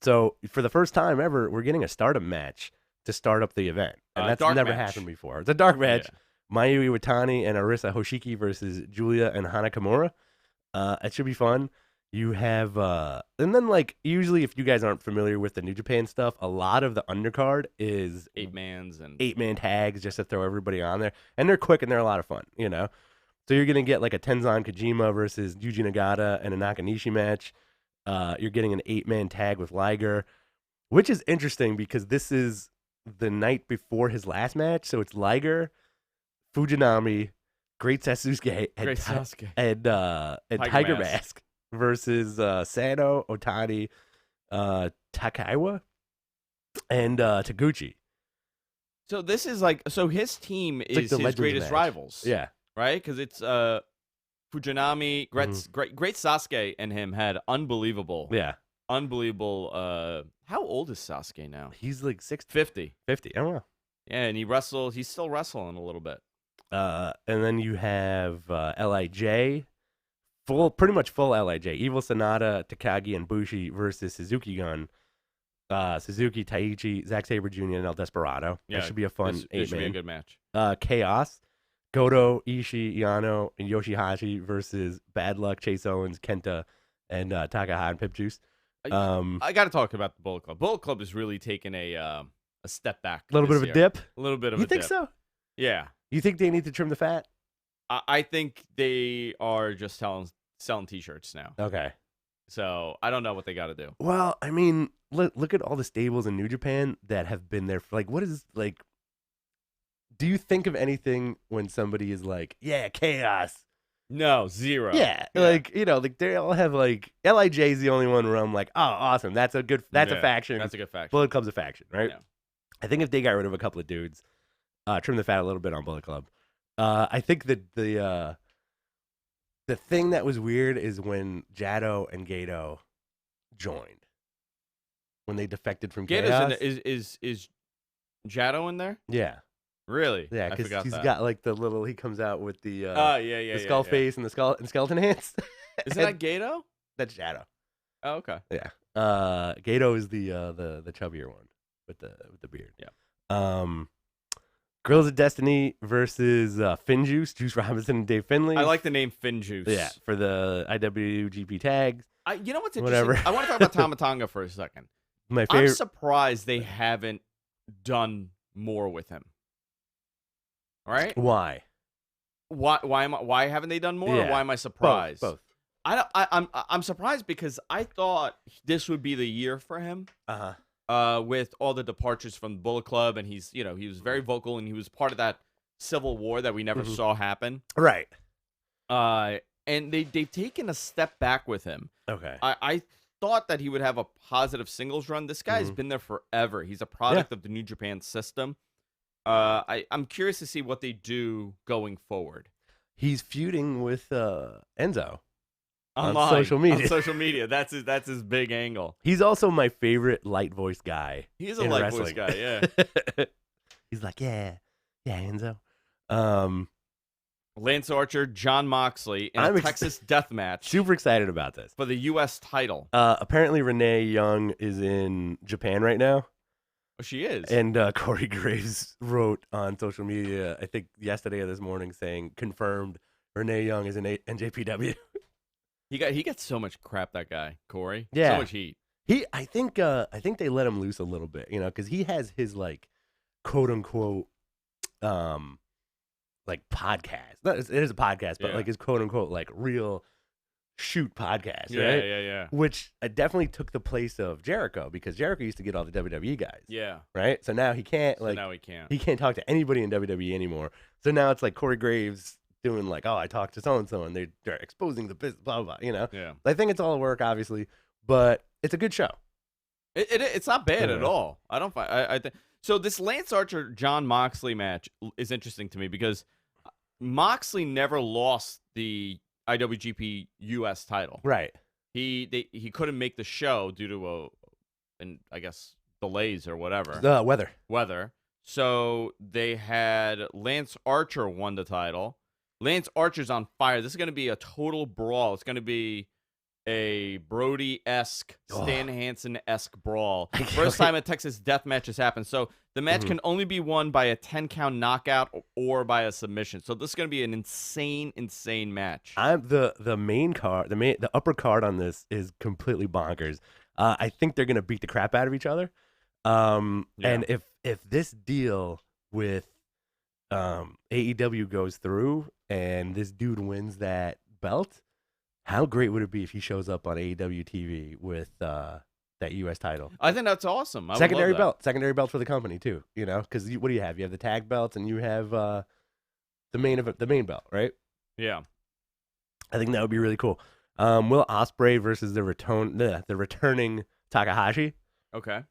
So for the first time ever, we're getting a stardom match to start up the event. And that's dark never match. happened before. It's a dark match. Yeah. Mayu Iwatani and Arisa Hoshiki versus Julia and Hana Kimura. It should be fun. You have, and then like usually if you guys aren't familiar with the New Japan stuff, a lot of the undercard is 8-man tags just to throw everybody on there. And they're quick and they're a lot of fun, you know? So you're going to get like a Tenzan Kojima versus Yuji Nagata and a Nakanishi match. You're getting an 8-man tag with Liger, which is interesting because this is the night before his last match. So it's Liger, Fujinami, Great Sasuke, and Tiger Mask versus Sano, Otani, Takaiwa, and Taguchi. So this is his team is like his greatest rivals. Yeah. Right? Because it's Fujinami, Great Sasuke and him had unbelievable. Yeah. Unbelievable. How old is Sasuke now? He's like 60. 50. 50. I don't know. Yeah, and he's still wrestling a little bit. And then you have LIJ, pretty much full LIJ. Evil Sonata, Takagi, and Bushi versus Suzuki Gun, Suzuki, Taichi, Zack Sabre Jr., and El Desperado. Yeah, that should be a fun 8-man. It should be a good match. Chaos, Goto, Ishii, Yano, and Yoshihashi versus Bad Luck, Chase Owens, Kenta, and Takahashi and Pip Juice. I got to talk about the Bullet Club. Bullet Club is really taking a step back. A little bit of a dip. A little bit of You a think dip. so? Yeah. You think they need to trim the fat? I think they are just selling T-shirts now. Okay. So I don't know what they got to do. Well, I mean, look at all the stables in New Japan that have been there for, like, what is, like, do you think of anything when somebody is like, yeah, chaos? No, zero. Yeah, like, you know, like they all have, like, LIJ is the only one where I'm like, oh, awesome, that's a faction. That's a good faction. Bullet Club's a faction, right? Yeah. I think if they got rid of a couple of dudes, trim the fat a little bit on Bullet Club. I think that the thing that was weird is when Jado and Gato joined, when they defected from Chaos. Is Jado in there? Yeah. Really? Yeah, I because forgot he's that. got like the little. He comes out with the the skull face and the skeleton hands. Isn't that Gato? That's Shadow. Oh, okay. Yeah. Gato is the chubbier one with the beard. Yeah. Girls of Destiny versus Finjuice, Juice Robinson and Dave Finlay. I like the name Finjuice. Yeah, for the IWGP tags. You know what's interesting? Whatever. I want to talk about Tama Tonga for a second. My favorite. I'm surprised they haven't done more with him. All right? Why? Why haven't they done more? Yeah. Or why am I surprised? Both. I'm surprised because I thought this would be the year for him. With all the departures from the Bullet Club, and he was very vocal, and he was part of that civil war that we never saw happen. Right. And they've taken a step back with him. Okay. I thought that he would have a positive singles run. This guy's been there forever. He's a product of the New Japan system. I'm curious to see what they do going forward. He's feuding with Enzo Online, on social media. On social media, that's his big angle. He's also my favorite light voice guy. He's a light voice guy, yeah. He's like, yeah, Enzo. Lance Archer, John Moxley in a Texas death match. Super excited about this for the U.S. title. Apparently, Renee Young is in Japan right now. Oh, she is. And Corey Graves wrote on social media, I think yesterday or this morning, saying confirmed Renee Young is in NJPW. He gets so much crap, that guy, Corey. Yeah, so much heat. I think they let him loose a little bit, because he has his like quote unquote like podcast. It is a podcast, but like his quote unquote like real shoot podcast, right? Yeah. Which definitely took the place of Jericho, because Jericho used to get all the WWE guys. Yeah. Right? So now he can't he can't talk to anybody in WWE anymore. So now it's like Corey Graves doing like, oh, I talked to so and so and they're exposing the business, blah blah blah, Yeah. I think it's all work, obviously, but it's a good show. It's not bad at all. I don't find I think so. This Lance Archer John Moxley match is interesting to me because Moxley never lost the IWGP US title. Right. He couldn't make the show due to I guess delays or whatever. Weather. So they had Lance Archer won the title. Lance Archer's on fire. This is going to be a total brawl. It's going to be a Brody-esque, Stan Hansen-esque brawl. First time a Texas death match has happened. So the match can only be won by a 10-count knockout or by a submission. So this is going to be an insane match. The main card, the upper card on this is completely bonkers. I think they're going to beat the crap out of each other. And if this deal with AEW goes through and this dude wins that belt, how great would it be if he shows up on AEW TV with that U.S. title? I think that's awesome. Secondary belt for the company too. Because what do you have? You have the tag belts and you have the main belt, right? Yeah, I think that would be really cool. Will Ospreay versus the returning Takahashi. Okay.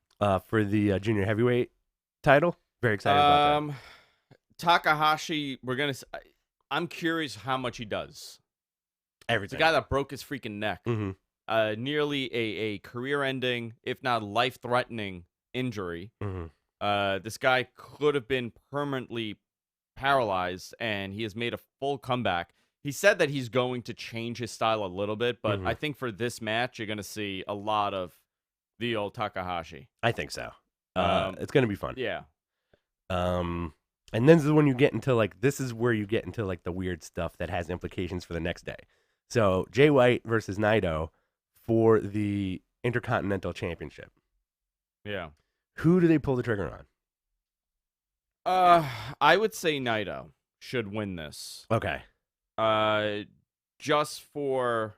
For the junior heavyweight title. Very excited about that. Takahashi, I'm curious how much he does. Everything. The guy that broke his freaking neck. Mm-hmm. Nearly a career-ending, if not life-threatening injury. Mm-hmm. This guy could have been permanently paralyzed, and he has made a full comeback. He said that he's going to change his style a little bit, but I think for this match, you're going to see a lot of the old Takahashi. I think so. It's going to be fun. Yeah. And then this is when you get into like this is where you get into like the weird stuff that has implications for the next day. So Jay White versus Naito for the Intercontinental Championship. Yeah. Who do they pull the trigger on? I would say Naito should win this. Okay. Just for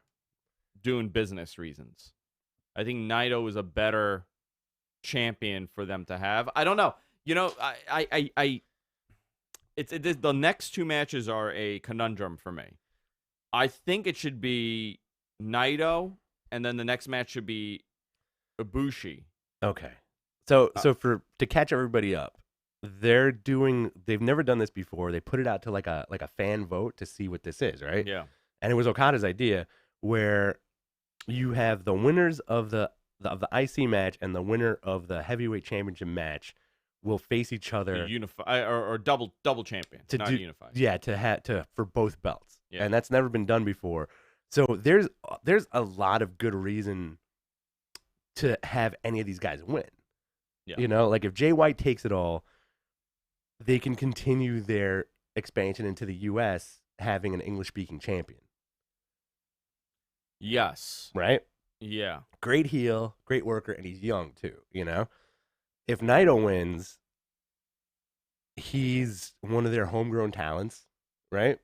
doing business reasons. I think Naito is a better champion for them to have. I don't know. You know, the next two matches are a conundrum for me. I think it should be Naito, and then the next match should be Ibushi. Okay. So to catch everybody up, they've never done this before. They put it out to like a fan vote to see what this is, right? Yeah. And it was Okada's idea where you have the winners of the IC match and the winner of the heavyweight championship match will face each other, unify or double champion, not unify. Yeah, to for both belts. Yeah. And that's never been done before. So there's a lot of good reason to have any of these guys win. Yeah. You know, like if Jay White takes it all, they can continue their expansion into the US having an English-speaking champion. Yes. Right? Yeah. Great heel, great worker, and he's young too, you know? If Naito wins, he's one of their homegrown talents, right?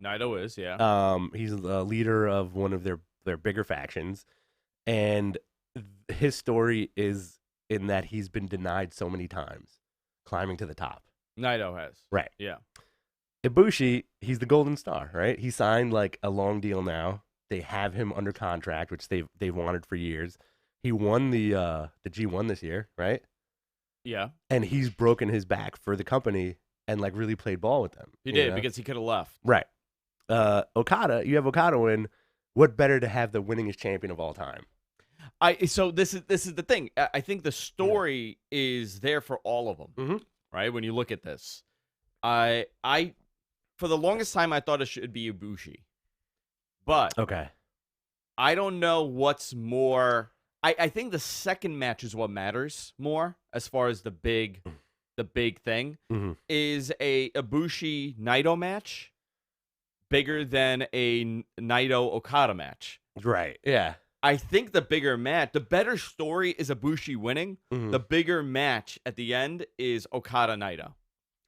Naito is, yeah. He's a leader of one of their bigger factions, and his story is in that he's been denied so many times climbing to the top. Naito has. Right. Yeah. Ibushi, he's the golden star, right? He signed like a long deal now. They have him under contract, which they've wanted for years. He won the G1 this year, right? Yeah. And he's broken his back for the company and like really played ball with them. He did, because he could have left. Right. Okada, you have Okada win. What better to have the winningest champion of all time? So this is the thing. I think the story is there for all of them, Mm-hmm. right? When you look at this, I for the longest time I thought it should be Ibushi, but Okay. I don't know what's more. I think the second match is what matters more as far as the big thing Mm-hmm. is a Ibushi Naito match bigger than a Naito Okada match. Right. Yeah. I think the bigger match, the better story is Ibushi winning. Mm-hmm. The bigger match at the end is Okada Naito.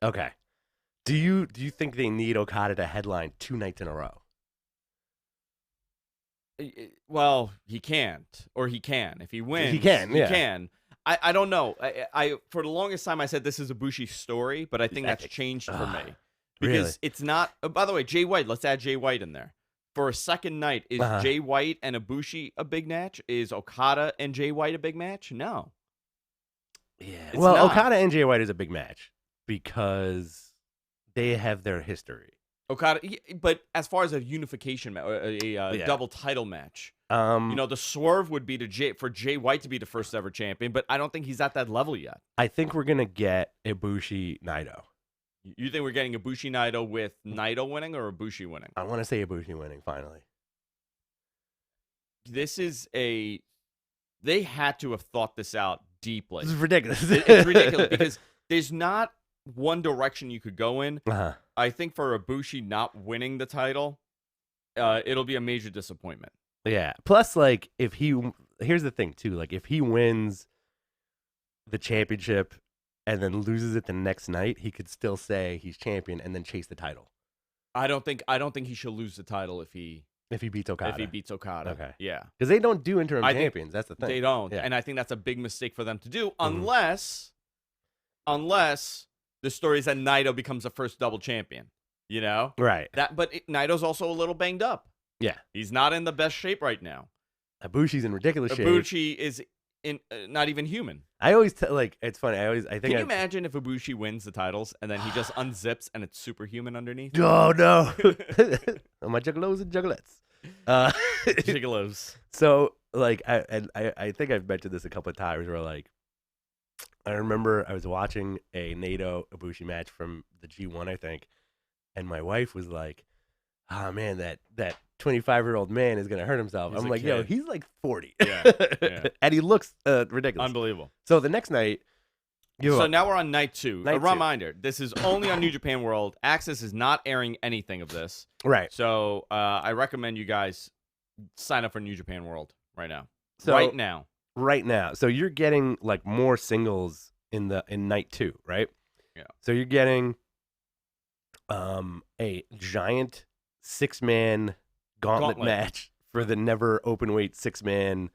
Okay. Do you think they need Okada to headline 2 nights in a row? Well, he can't, or he can. If he wins, He can, yeah. He can. I don't know. I for the longest time I said this is Ibushi's story, but I think that's changed for me because Really? it's not. By the way, Jay White. Let's add Jay White in there for a second night. Is Jay White and Ibushi a big match? Is Okada and Jay White a big match? No. Yeah. It's Well, not. Okada and Jay White is a big match because they have their history. Okada, but as far as a unification match, a double title match, the swerve would be for Jay White to be the first ever champion, but I don't think he's at that level yet. I think we're gonna get Ibushi Naito. You think we're getting Ibushi Naito with Naito winning or Ibushi winning? I want to say Ibushi winning finally. They had to have thought this out deeply. This is ridiculous. It's ridiculous because there's not one direction you could go in. Uh-huh. I think for Ibushi not winning the title, it'll be a major disappointment. Yeah. Plus, like, here's the thing too. Like, if he wins the championship and then loses it the next night, he could still say he's champion and then chase the title. I don't think he should lose the title if he beats Okada. If he beats Okada. Okay. Yeah. Because they don't do interim I think champions. That's the thing. They don't. Yeah. And I think that's a big mistake for them to do Mhm. unless the story is that Naito becomes the first double champion. You know? Right. But Naito's also a little banged up. Yeah. He's not in the best shape right now. Ibushi's in ridiculous shape. Ibushi is in not even human. I always it's funny. I think. Can you imagine if Ibushi wins the titles and then he just unzips and it's superhuman underneath? Oh no! Oh, my juggalos and juggalettes. Gigolos. So like, I think I've mentioned this a couple of times. Where like, I remember I was watching a Naito Ibushi match from the G1, I think, and my wife was like, "Oh man, that 25-year-old man is gonna hurt himself." He's I'm a like, "Yo, kid. he's like 40." Yeah. And he looks ridiculous. Unbelievable. So the next night, So now we're on night 2. Night A 2. reminder, this is only on New Japan World. Access is not airing anything of this. Right. So I recommend you guys sign up for New Japan World right now. So, right now. Right now. So you're getting like more singles in night 2, right? Yeah. So you're getting a giant 6-man gauntlet match for the never open weight 6-man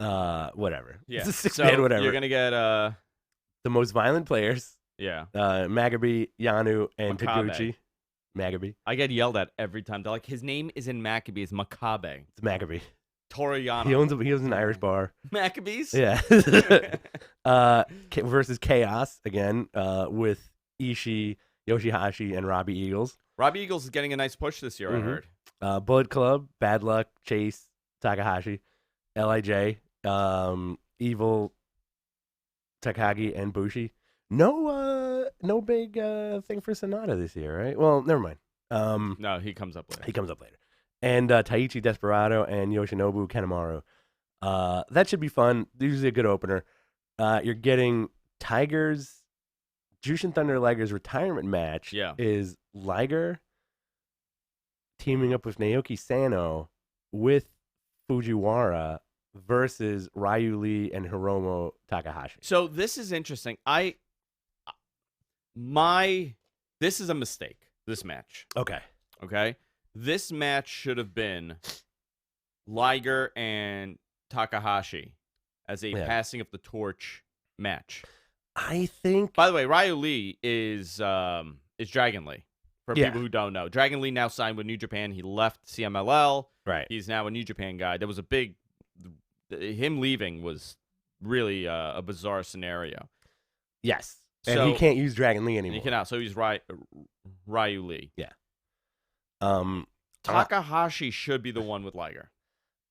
whatever. Yeah. It's a 6-man whatever. You're going to get the most violent players. Yeah. Magabi, Yanu, and Makabe. Taguchi. Magabi. I get yelled at every time. They're like, his name isn't Maccabi, it's Makabe. It's Magabi. Toriyama. He owns an Irish bar. Maccabees? Yeah. Versus Chaos again with Ishii, Yoshihashi, and Robbie Eagles. Robbie Eagles is getting a nice push this year, I heard. Bullet Club, Bad Luck, Chase, Takahashi, LIJ, Evil, Takagi, and Bushi. No big thing for Sonata this year, right? Well, never mind. No, he comes up later. And Taichi Desperado and Yoshinobu Kanemaru. That should be fun. Usually a good opener. You're getting Jushin Thunder Liger's retirement match. Yeah. Is Liger teaming up with Naoki Sano with Fujiwara versus Ryu Lee and Hiromu Takahashi. So this is interesting. This is a mistake, this match. Okay? This match should have been Liger and Takahashi as a passing of the torch match. I think. By the way, Ryu Lee is Dragon Lee. For people who don't know, Dragon Lee now signed with New Japan. He left CMLL. Right. He's now a New Japan guy. There was a big. Him leaving was really a bizarre scenario. Yes. And he can't use Dragon Lee anymore. He cannot. So he's Ryu Lee. Yeah. Takahashi should be the one with Liger.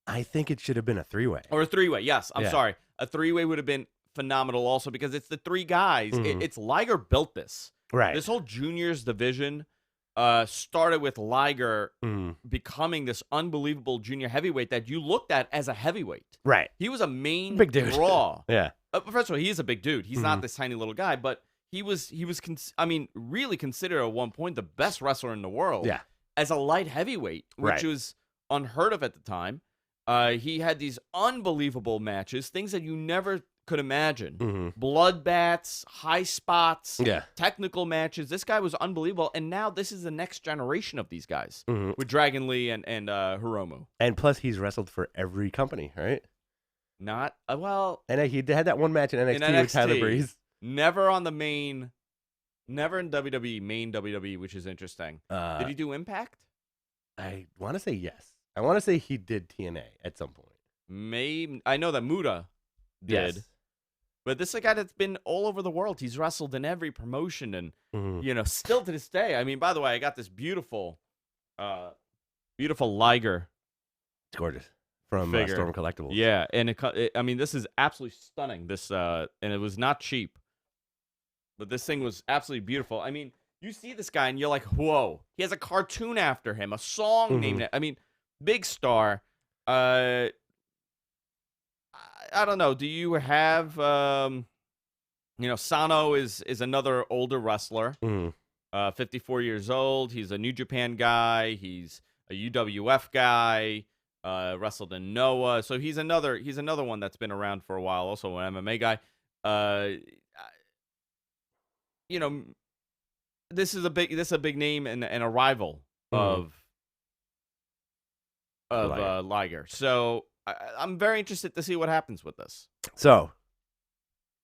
I think it should have been a 3-way. Or a 3-way, yes. I'm sorry. A 3-way would have been phenomenal also because it's the 3 guys. It's Liger built this. Right. This whole juniors division started with Liger becoming this unbelievable junior heavyweight that you looked at as a heavyweight. Right. He was a main big dude. draw. Yeah. First of all, he is a big dude. He's not this tiny little guy, but he was really considered at one point the best wrestler in the world. Yeah. As a light heavyweight, which was unheard of at the time. He had these unbelievable matches, things that you never could imagine. Bloodbaths, high spots, technical matches. This guy was unbelievable, and now this is the next generation of these guys with Dragon Lee and Hiromu. And plus, he's wrestled for every company, right? Not well. And he had that one match in NXT with Tyler Breeze. Never on the main. Never in WWE, main WWE, which is interesting. Did he do Impact? I want to say yes. I want to say he did TNA at some point. Maybe. I know that Muda did. Yes. But this is a guy that's been all over the world. He's wrestled in every promotion and, still to this day. I mean, by the way, I got this beautiful Liger. It's gorgeous. From Storm Collectibles. Yeah, and this is absolutely stunning. And it was not cheap. But this thing was absolutely beautiful. I mean, you see this guy and you're like, whoa. He has a cartoon after him, a song named it. I mean, big star. I don't know. Do you have, Sano is another older wrestler, 54 years old. He's a New Japan guy. He's a UWF guy. Wrestled in Noah. So he's another one that's been around for a while. Also an MMA guy. This is a big name and a rival of Liger. So I'm very interested to see what happens with this. So,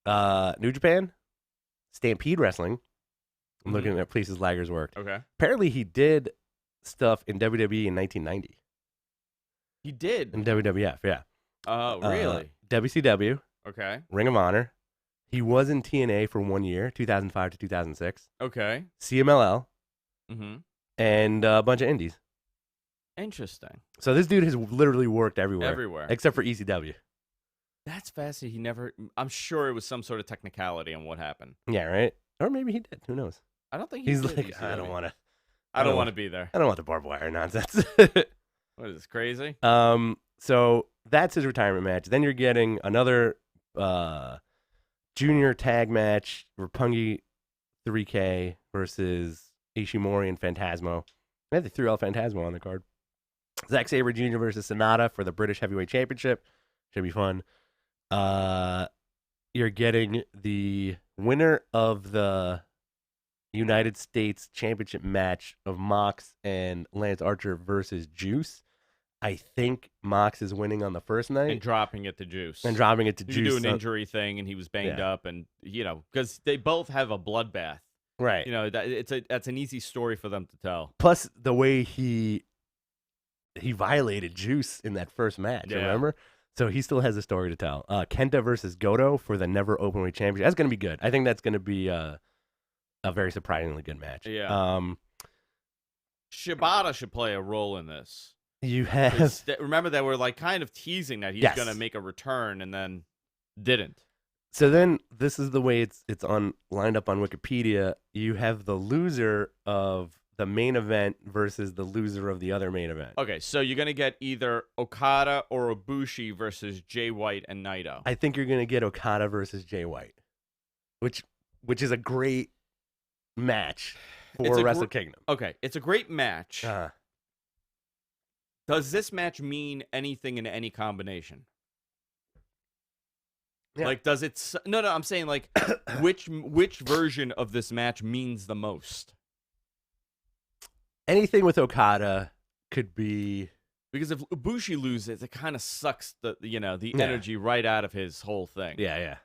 New Japan, Stampede Wrestling. I'm looking at places Liger's worked. Okay. Apparently, he did stuff in WWE in 1990. He did? In WWF, yeah. Oh, really? WCW. Okay. Ring of Honor. He was in TNA for 1 year, 2005 to 2006. Okay. CMLL. Mm-hmm. And a bunch of indies. Interesting. So this dude has literally worked everywhere. Everywhere. Except for ECW. That's fascinating. I'm sure it was some sort of technicality on what happened. Yeah, right? Or maybe he did. Who knows? I don't think he's did like, ECW. I don't want to. I don't want to be there. I don't want the barbed wire nonsense. What is this, crazy? So that's his retirement match. Then you're getting another junior tag match, Roppongi 3K versus Ishimori and Phantasmo. I think they threw El Phantasmo on the card. Zack Sabre Jr. versus Sonata for the British Heavyweight Championship. Should be fun. You're getting the winner of the United States Championship match of Mox and Lance Archer versus Juice. I think Mox is winning on the first night. And dropping it to Juice. And dropping it to You Juice. do an injury thing, and he was banged up, and, because they both have a bloodbath. Right. That's an easy story for them to tell. Plus, the way he violated Juice in that first match, remember? So he still has a story to tell. Kenta versus Goto for the Never Openweight Championship. That's going to be good. I think that's going to be a very surprisingly good match. Yeah. Shibata should play a role in this. You have... Remember, they were kind of teasing that he's going to make a return, and then didn't. So then, this is the way it's lined up on Wikipedia. You have the loser of the main event versus the loser of the other main event. Okay, so you're going to get either Okada or Ibushi versus Jay White and Naito. I think you're going to get Okada versus Jay White, which is a great match for WrestleKingdom. Okay, it's a great match. Does this match mean anything in any combination? Yeah. Does it... No, I'm saying, which version of this match means the most? Anything with Okada could be... Because if Ibushi loses, it kind of sucks the energy right out of his whole thing. Yeah.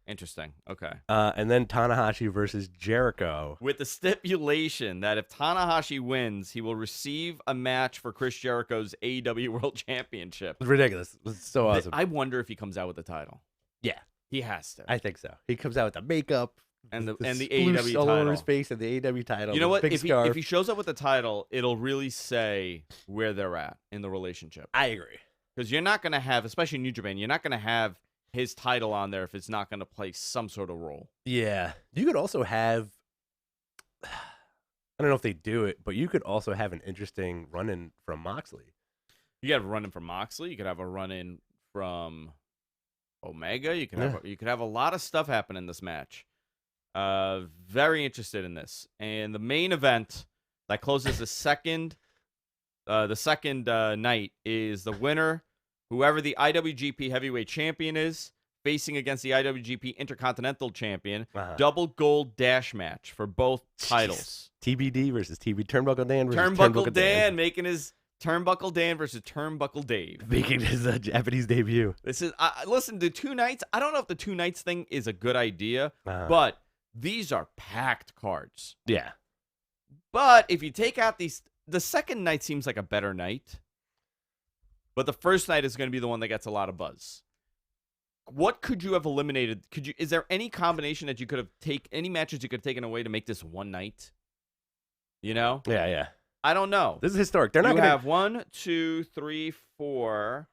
Interesting. Okay. And then Tanahashi versus Jericho. With the stipulation that if Tanahashi wins, he will receive a match for Chris Jericho's AEW World Championship. It's ridiculous. It's so awesome. I wonder if he comes out with the title. Yeah. He has to. I think so. He comes out with the makeup. And the sploosh AEW all title. over his face and the AEW title. You know what? If scarf. he shows up with the title, it'll really say where they're at in the relationship. I agree. Because you're not going to have, especially in New Japan, you're not going to have his title on there if it's not going to play some sort of role. Yeah. You could also have, I don't know if they do it, but you could also have an interesting run-in from Moxley. You could have a run-in from Moxley. You could have a run-in from Omega. You could have a lot of stuff happen in this match. Very interested in this. And the main event that closes the second night is the winner, whoever the IWGP Heavyweight Champion is, facing against the IWGP Intercontinental Champion. Double gold dash match for both titles. TBD versus TB. Turnbuckle Dan versus Turnbuckle Dan making his Turnbuckle Dan versus Turnbuckle Dave. Making his Japanese debut. This is listen, the 2 nights. I don't know if the 2 nights thing is a good idea, but these are packed cards. Yeah. But if you take out the second night seems like a better night. But the first night is going to be the one that gets a lot of buzz. What could you have eliminated? Is there any combination that you could have any matches you could have taken away to make this one night? You know? Yeah. I don't know. This is historic. They're not going to have 1, 2, 3, 4.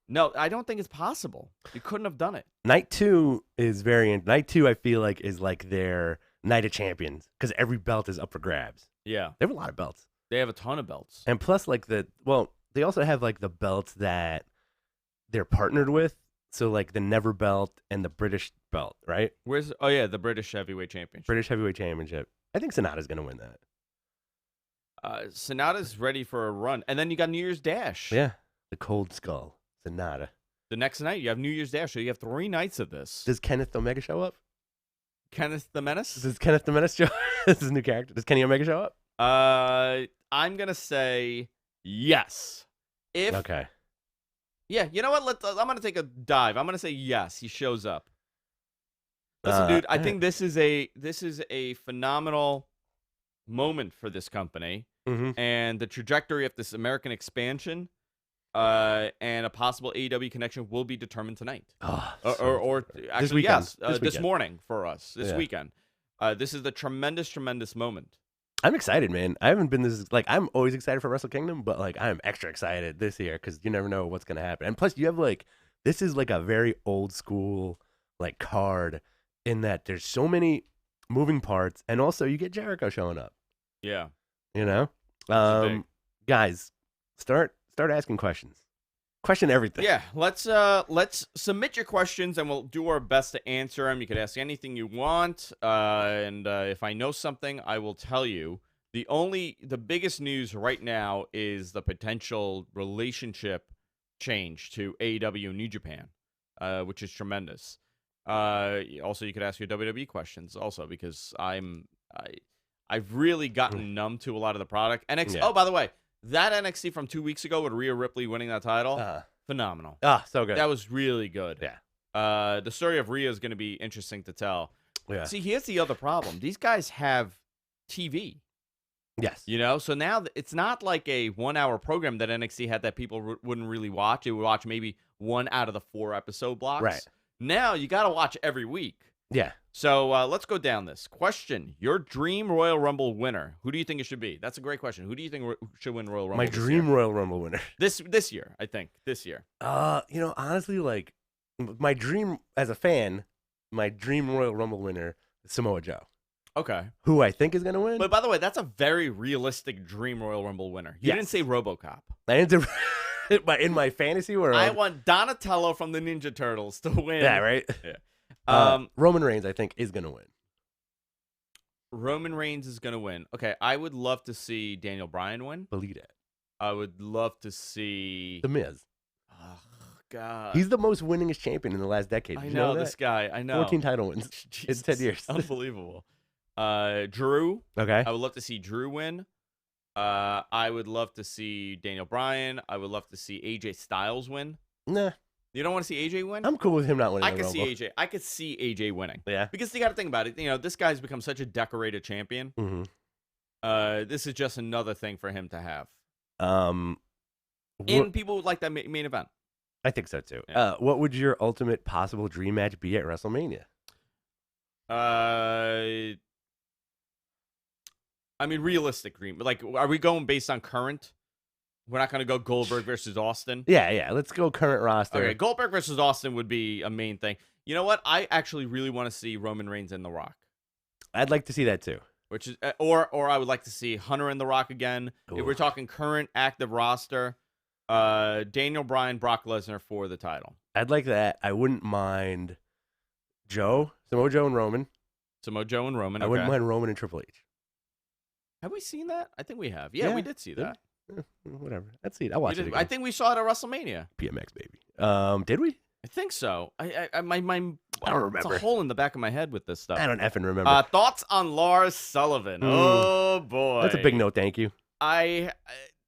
No, I don't think it's possible. You couldn't have done it. Night 2 is Night 2, I feel like, is like their Night of Champions because every belt is up for grabs. Yeah. They have a lot of belts. They have a ton of belts. And plus, they also have the belts that they're partnered with. So the Never belt and the British belt, right? The British Heavyweight Championship. British Heavyweight Championship. I think Sonata's going to win that. Sonata's ready for a run. And then you got New Year's Dash. Yeah. The Cold Skull. Sonata. The next night, you have New Year's Dash. So you have 3 nights of this. Does Kenneth Omega show up? Kenneth the Menace? Does Kenneth the Menace show up? This is a new character. Does Kenny Omega show up? I'm going to say yes. Okay. Yeah, you know what? I'm going to take a dive. I'm going to say yes, he shows up. Listen, dude, I think this is a phenomenal moment for this company. Mm-hmm. And the trajectory of this American expansion and a possible AEW connection will be determined tonight. Or actually, yes, this morning for us, this weekend. This is the tremendous moment. I'm excited, man. I haven't been I'm always excited for WrestleKingdom, but I'm extra excited this year because you never know what's going to happen. And plus, you have this is a very old school card in that there's so many moving parts, and also you get Jericho showing up. Yeah. You know? Guys, start asking questions. question everything. Yeah, let's submit your questions and we'll do our best to answer them. You could ask anything you want, and if I know something, I will tell you. The biggest news right now is the potential relationship change to AEW and New Japan, which is tremendous. Also, you could ask your WWE questions also because I've really gotten numb to a lot of the product. NXT. Yeah. Oh, by the way, that NXT from 2 weeks ago with Rhea Ripley winning that title, phenomenal. So good. That was really good. Yeah. The story of Rhea is going to be interesting to tell. Yeah. See, here's the other problem. These guys have TV. Yes. You know, so now it's not like a 1 hour program that NXT had that people wouldn't really watch. They would watch maybe 1 out of the 4 episode blocks. Right. Now you got to watch every week. Yeah. So let's go down this. Question: your dream Royal Rumble winner. Who do you think it should be? That's a great question. Who do you think should win Royal Rumble? My dream Royal Rumble winner. This year, I think. This year. Honestly, like my dream as a fan, my dream Royal Rumble winner is Samoa Joe. Okay. Who I think is gonna win. But by the way, that's a very realistic dream Royal Rumble winner. You didn't say RoboCop. I didn't in my fantasy world. I want Donatello from the Ninja Turtles to win. Yeah, right. Yeah. Roman Reigns, I think, is gonna win. Roman Reigns is gonna win. Okay, I would love to see Daniel Bryan win. Believe it. I would love to see The Miz. Oh God. He's the most winningest champion in the last decade. I Did know you this guy. I know. 14 title wins in 10 years. Unbelievable. Drew. Okay. I would love to see Drew win. I would love to see Daniel Bryan. I would love to see AJ Styles win. Nah. You don't want to see AJ win? I'm cool with him not winning. I could see AJ. I could see AJ winning. Yeah. Because you got to think about it. You know, this guy's become such a decorated champion. Mm-hmm. This is just another thing for him to have. And people would like that main event. I think so too. Yeah. What would your ultimate possible dream match be at WrestleMania? I mean, realistic dream. Like, are we going based on current? We're not going to go Goldberg versus Austin? Yeah. Let's go current roster. Okay, Goldberg versus Austin would be a main thing. You know what? I actually really want to see Roman Reigns and The Rock. I'd like to see that too. Which is, or I would like to see Hunter and The Rock again. Ooh. If we're talking current active roster, Daniel Bryan, Brock Lesnar for the title. I'd like that. I wouldn't mind Samoa Joe and Roman. Samoa Joe and Roman. I wouldn't mind Roman and Triple H. Have we seen that? I think we have. Yeah. We did see that. Whatever. Let's see it. I'll watch it again. I think we saw it at WrestleMania. PMX, baby. Did we? I think so. I don't remember. It's a hole in the back of my head with this stuff. I don't effing remember. Thoughts on Lars Sullivan? Oh boy, that's a big no. Thank you.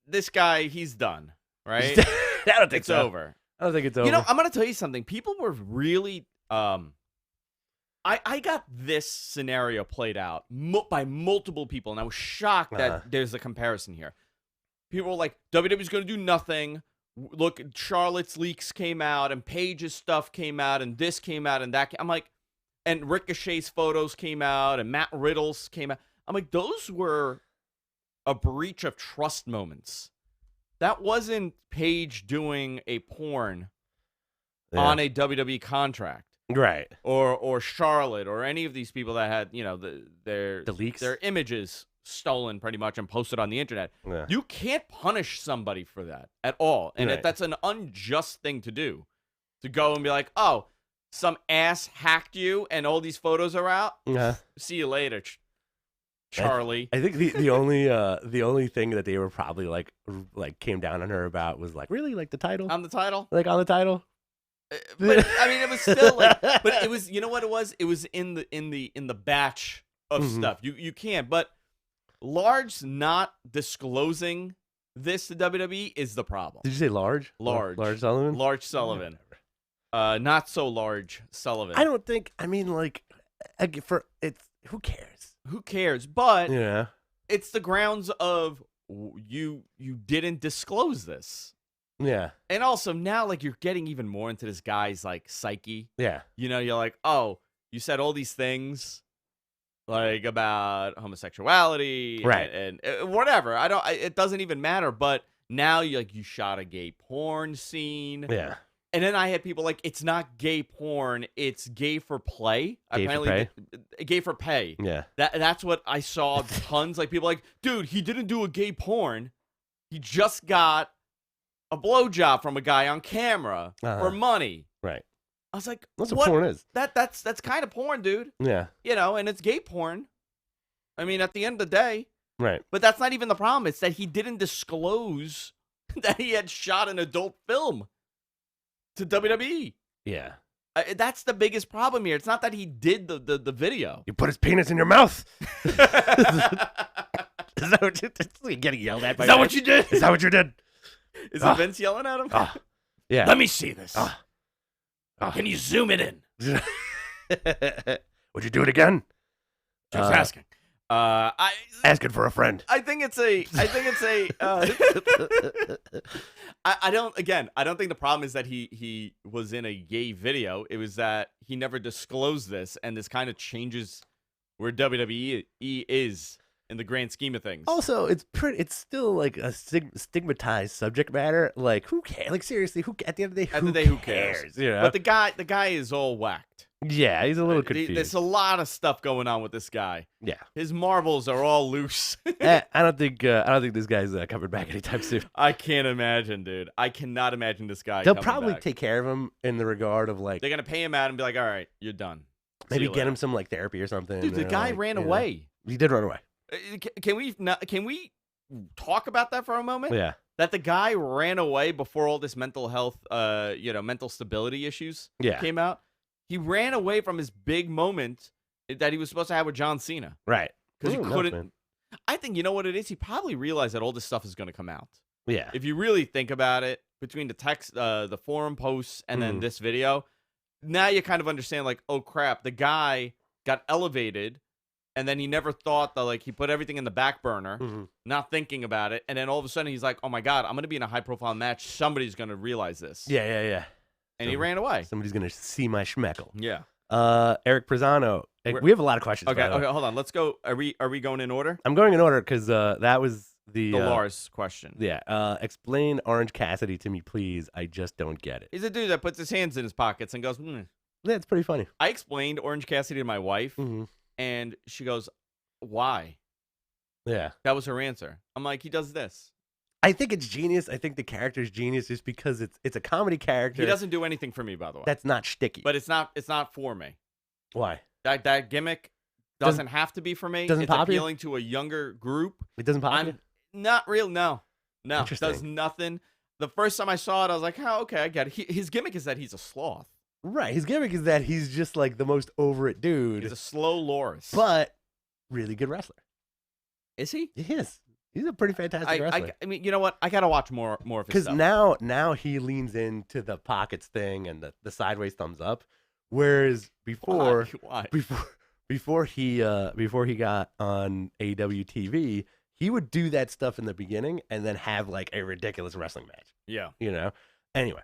This guy, he's done. Right? I don't think it's so. over. I don't think it's over. You know, I'm gonna tell you something. People were really I got this scenario played out by multiple people, and I was shocked that there's a comparison here. People were like, WWE's going to do nothing. Look, Charlotte's leaks came out, and Paige's stuff came out, and this came out, and that I'm like, and Ricochet's photos came out, and Matt Riddle's came out. I'm like, those were a breach of trust moments. That wasn't Paige doing a porn on a WWE contract. Right. Or Charlotte, or any of these people that had, you know, their leaks, their images stolen pretty much and posted on the internet. Yeah. You can't punish somebody for that at all. And Right. that's an unjust thing to do. To go and be like, oh, some ass hacked you and all these photos are out. See you later, Charlie. I think the only thing that they were probably like came down on her about was like, really, like the title? On the title? Like on the title? But I mean, it was still like, but it was, you know what it was? It was in the batch of stuff. You can't. But Large not disclosing this to WWE is the problem. Did you say Large? Large Sullivan? Large Sullivan. Not so Large Sullivan. I don't think. I mean, like, who cares? Who cares? But yeah, it's the grounds of you didn't disclose this. Yeah. And also now, like, you're getting even more into this guy's, like, psyche. Yeah. You know, you're like, oh, you said all these things, like, about homosexuality. Right. And whatever. It doesn't even matter. But now, you shot a gay porn scene. Yeah. And then I had people like, it's not gay porn, it's gay for play. Gay for pay. Yeah. That's what I saw tons. Like, people like, dude, he didn't do a gay porn. He just got a blowjob from a guy on camera for money. Right. I was like, That's what porn is. That's kind of porn, dude. Yeah. And it's gay porn. I mean, at the end of the day. Right. But that's not even the problem. It's that he didn't disclose that he had shot an adult film to WWE. Yeah. That's the biggest problem here. It's not that he did the video. You put his penis in your mouth. Is that what you're getting yelled at by Is that Vince? what you did? Is that what you did? Is it Vince yelling at him? Yeah. Let me see this. Can you zoom it in? Would you do it again? Just asking. Asking for a friend. I think it's a. I don't think the problem is that he was in a gay video. It was that he never disclosed this, and this kind of changes where WWE is in the grand scheme of things. Also, it's still like a stigmatized subject matter. Like, who cares? Like, seriously, at the end of the day, who cares? You know? But the guy is all whacked. Yeah, he's a little confused. There's a lot of stuff going on with this guy. Yeah, his marbles are all loose. I don't think this guy's coming back anytime soon. I can't imagine, dude. I cannot imagine this guy. They'll probably take care of him in the regard of like they're gonna pay him out and be like, all right, you're done. Maybe get him some like therapy or something. Dude, the guy ran away. He did run away. Can we talk about that for a moment? Yeah. That the guy ran away before all this mental health, mental stability issues came out. He ran away from his big moment that he was supposed to have with John Cena. Right. Because he couldn't. I think, you know what it is? He probably realized that all this stuff is going to come out. Yeah. If you really think about it, between the text, the forum posts, and then this video, now you kind of understand, like, oh, crap, the guy got elevated, and then he never thought that, like, he put everything in the back burner, not thinking about it, and then all of a sudden he's like, oh, my God, I'm going to be in a high-profile match. Somebody's going to realize this. Yeah. And he ran away. Somebody's going to see my schmeckle. Yeah. Eric Pisano. We have a lot of questions. Okay, hold on. Let's go. Are we going in order? I'm going in order because that was the Lars question. Yeah. Explain Orange Cassidy to me, please. I just don't get it. He's a dude that puts his hands in his pockets and goes, Yeah, it's pretty funny. I explained Orange Cassidy to my wife, and she goes, why? Yeah. That was her answer. I'm like, he does this. I think it's genius. I think the character's genius just because it's a comedy character. He doesn't do anything for me, by the way. That's not shticky. But it's not for me. Why? That gimmick doesn't have to be for me. Doesn't it's pop appealing to a younger group. It doesn't pop you? Not real. No. It Interesting. does nothing. The first time I saw it, I was like, oh, okay, I get it. His gimmick is that he's a sloth. Right. His gimmick is that he's just like the most over it dude. He's a slow Loris. But really good wrestler. Is he? He is. He's a pretty fantastic wrestler. I mean, you know what? I gotta watch more of his stuff. Because now he leans into the pockets thing and the sideways thumbs up, whereas before Why? before he got on AEW TV, he would do that stuff in the beginning and then have like a ridiculous wrestling match. Yeah. You know. Anyway,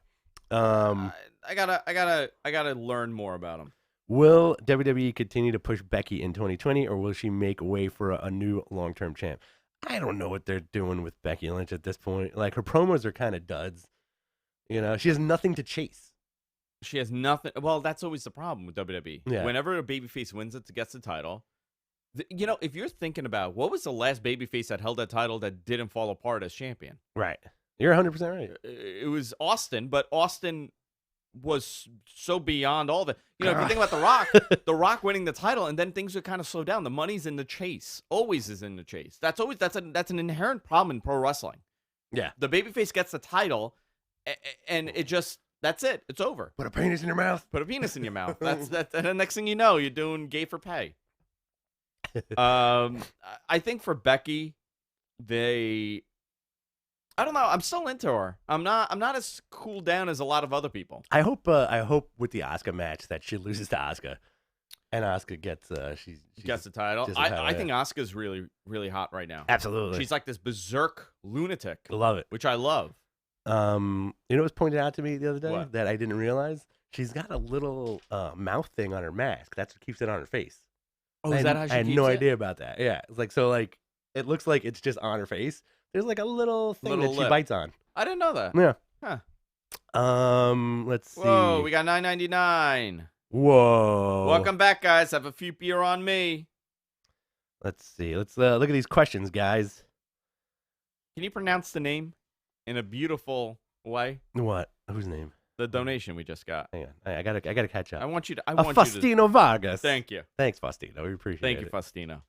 I gotta learn more about him. Will WWE continue to push Becky in 2020, or will she make way for a new long-term champ? I don't know what they're doing with Becky Lynch at this point. Like, her promos are kind of duds. You know, she has nothing to chase. She has nothing. Well, that's always the problem with WWE. Yeah. Whenever a babyface wins it, gets the title. If you're thinking about what was the last babyface that held that title that didn't fall apart as champion? Right. You're 100% right. It was Austin, but Austin was so beyond all the. If you think about The Rock, The Rock winning the title, and then things would kind of slow down. The money's in the chase. Always is in the chase. That's an inherent problem in pro wrestling. Yeah. The babyface gets the title, and that's it. It's over. Put a penis in your mouth. Put a penis in your mouth. That's and the next thing you know, you're doing gay for pay. I think for Becky, I don't know. I'm still into her. I'm not as cooled down as a lot of other people. I hope with the Asuka match that she loses to Asuka, and Asuka gets she gets the title. I think Asuka's really, really hot right now. Absolutely. She's like this berserk lunatic. Love it. Which I love. You know what was pointed out to me the other day What? that I didn't realize? She's got a little mouth thing on her mask. That's what keeps it on her face. Oh, is that how she I had keeps no it? idea about that. Yeah. It's like it looks like it's just on her face. There's like a little thing that she lip. bites on. I didn't know that. Yeah. Huh. Let's see. Whoa, we got $9.99. Whoa. Welcome back, guys. Have a few beer on me. Let's see. Let's look at these questions, guys. Can you pronounce the name in a beautiful away? What? Whose name? The donation we just got. Hang on. I gotta catch up. I want you to. I want you to. Faustino Vargas. Thank you. Thanks, Faustino. We appreciate it. Thank you, Faustino.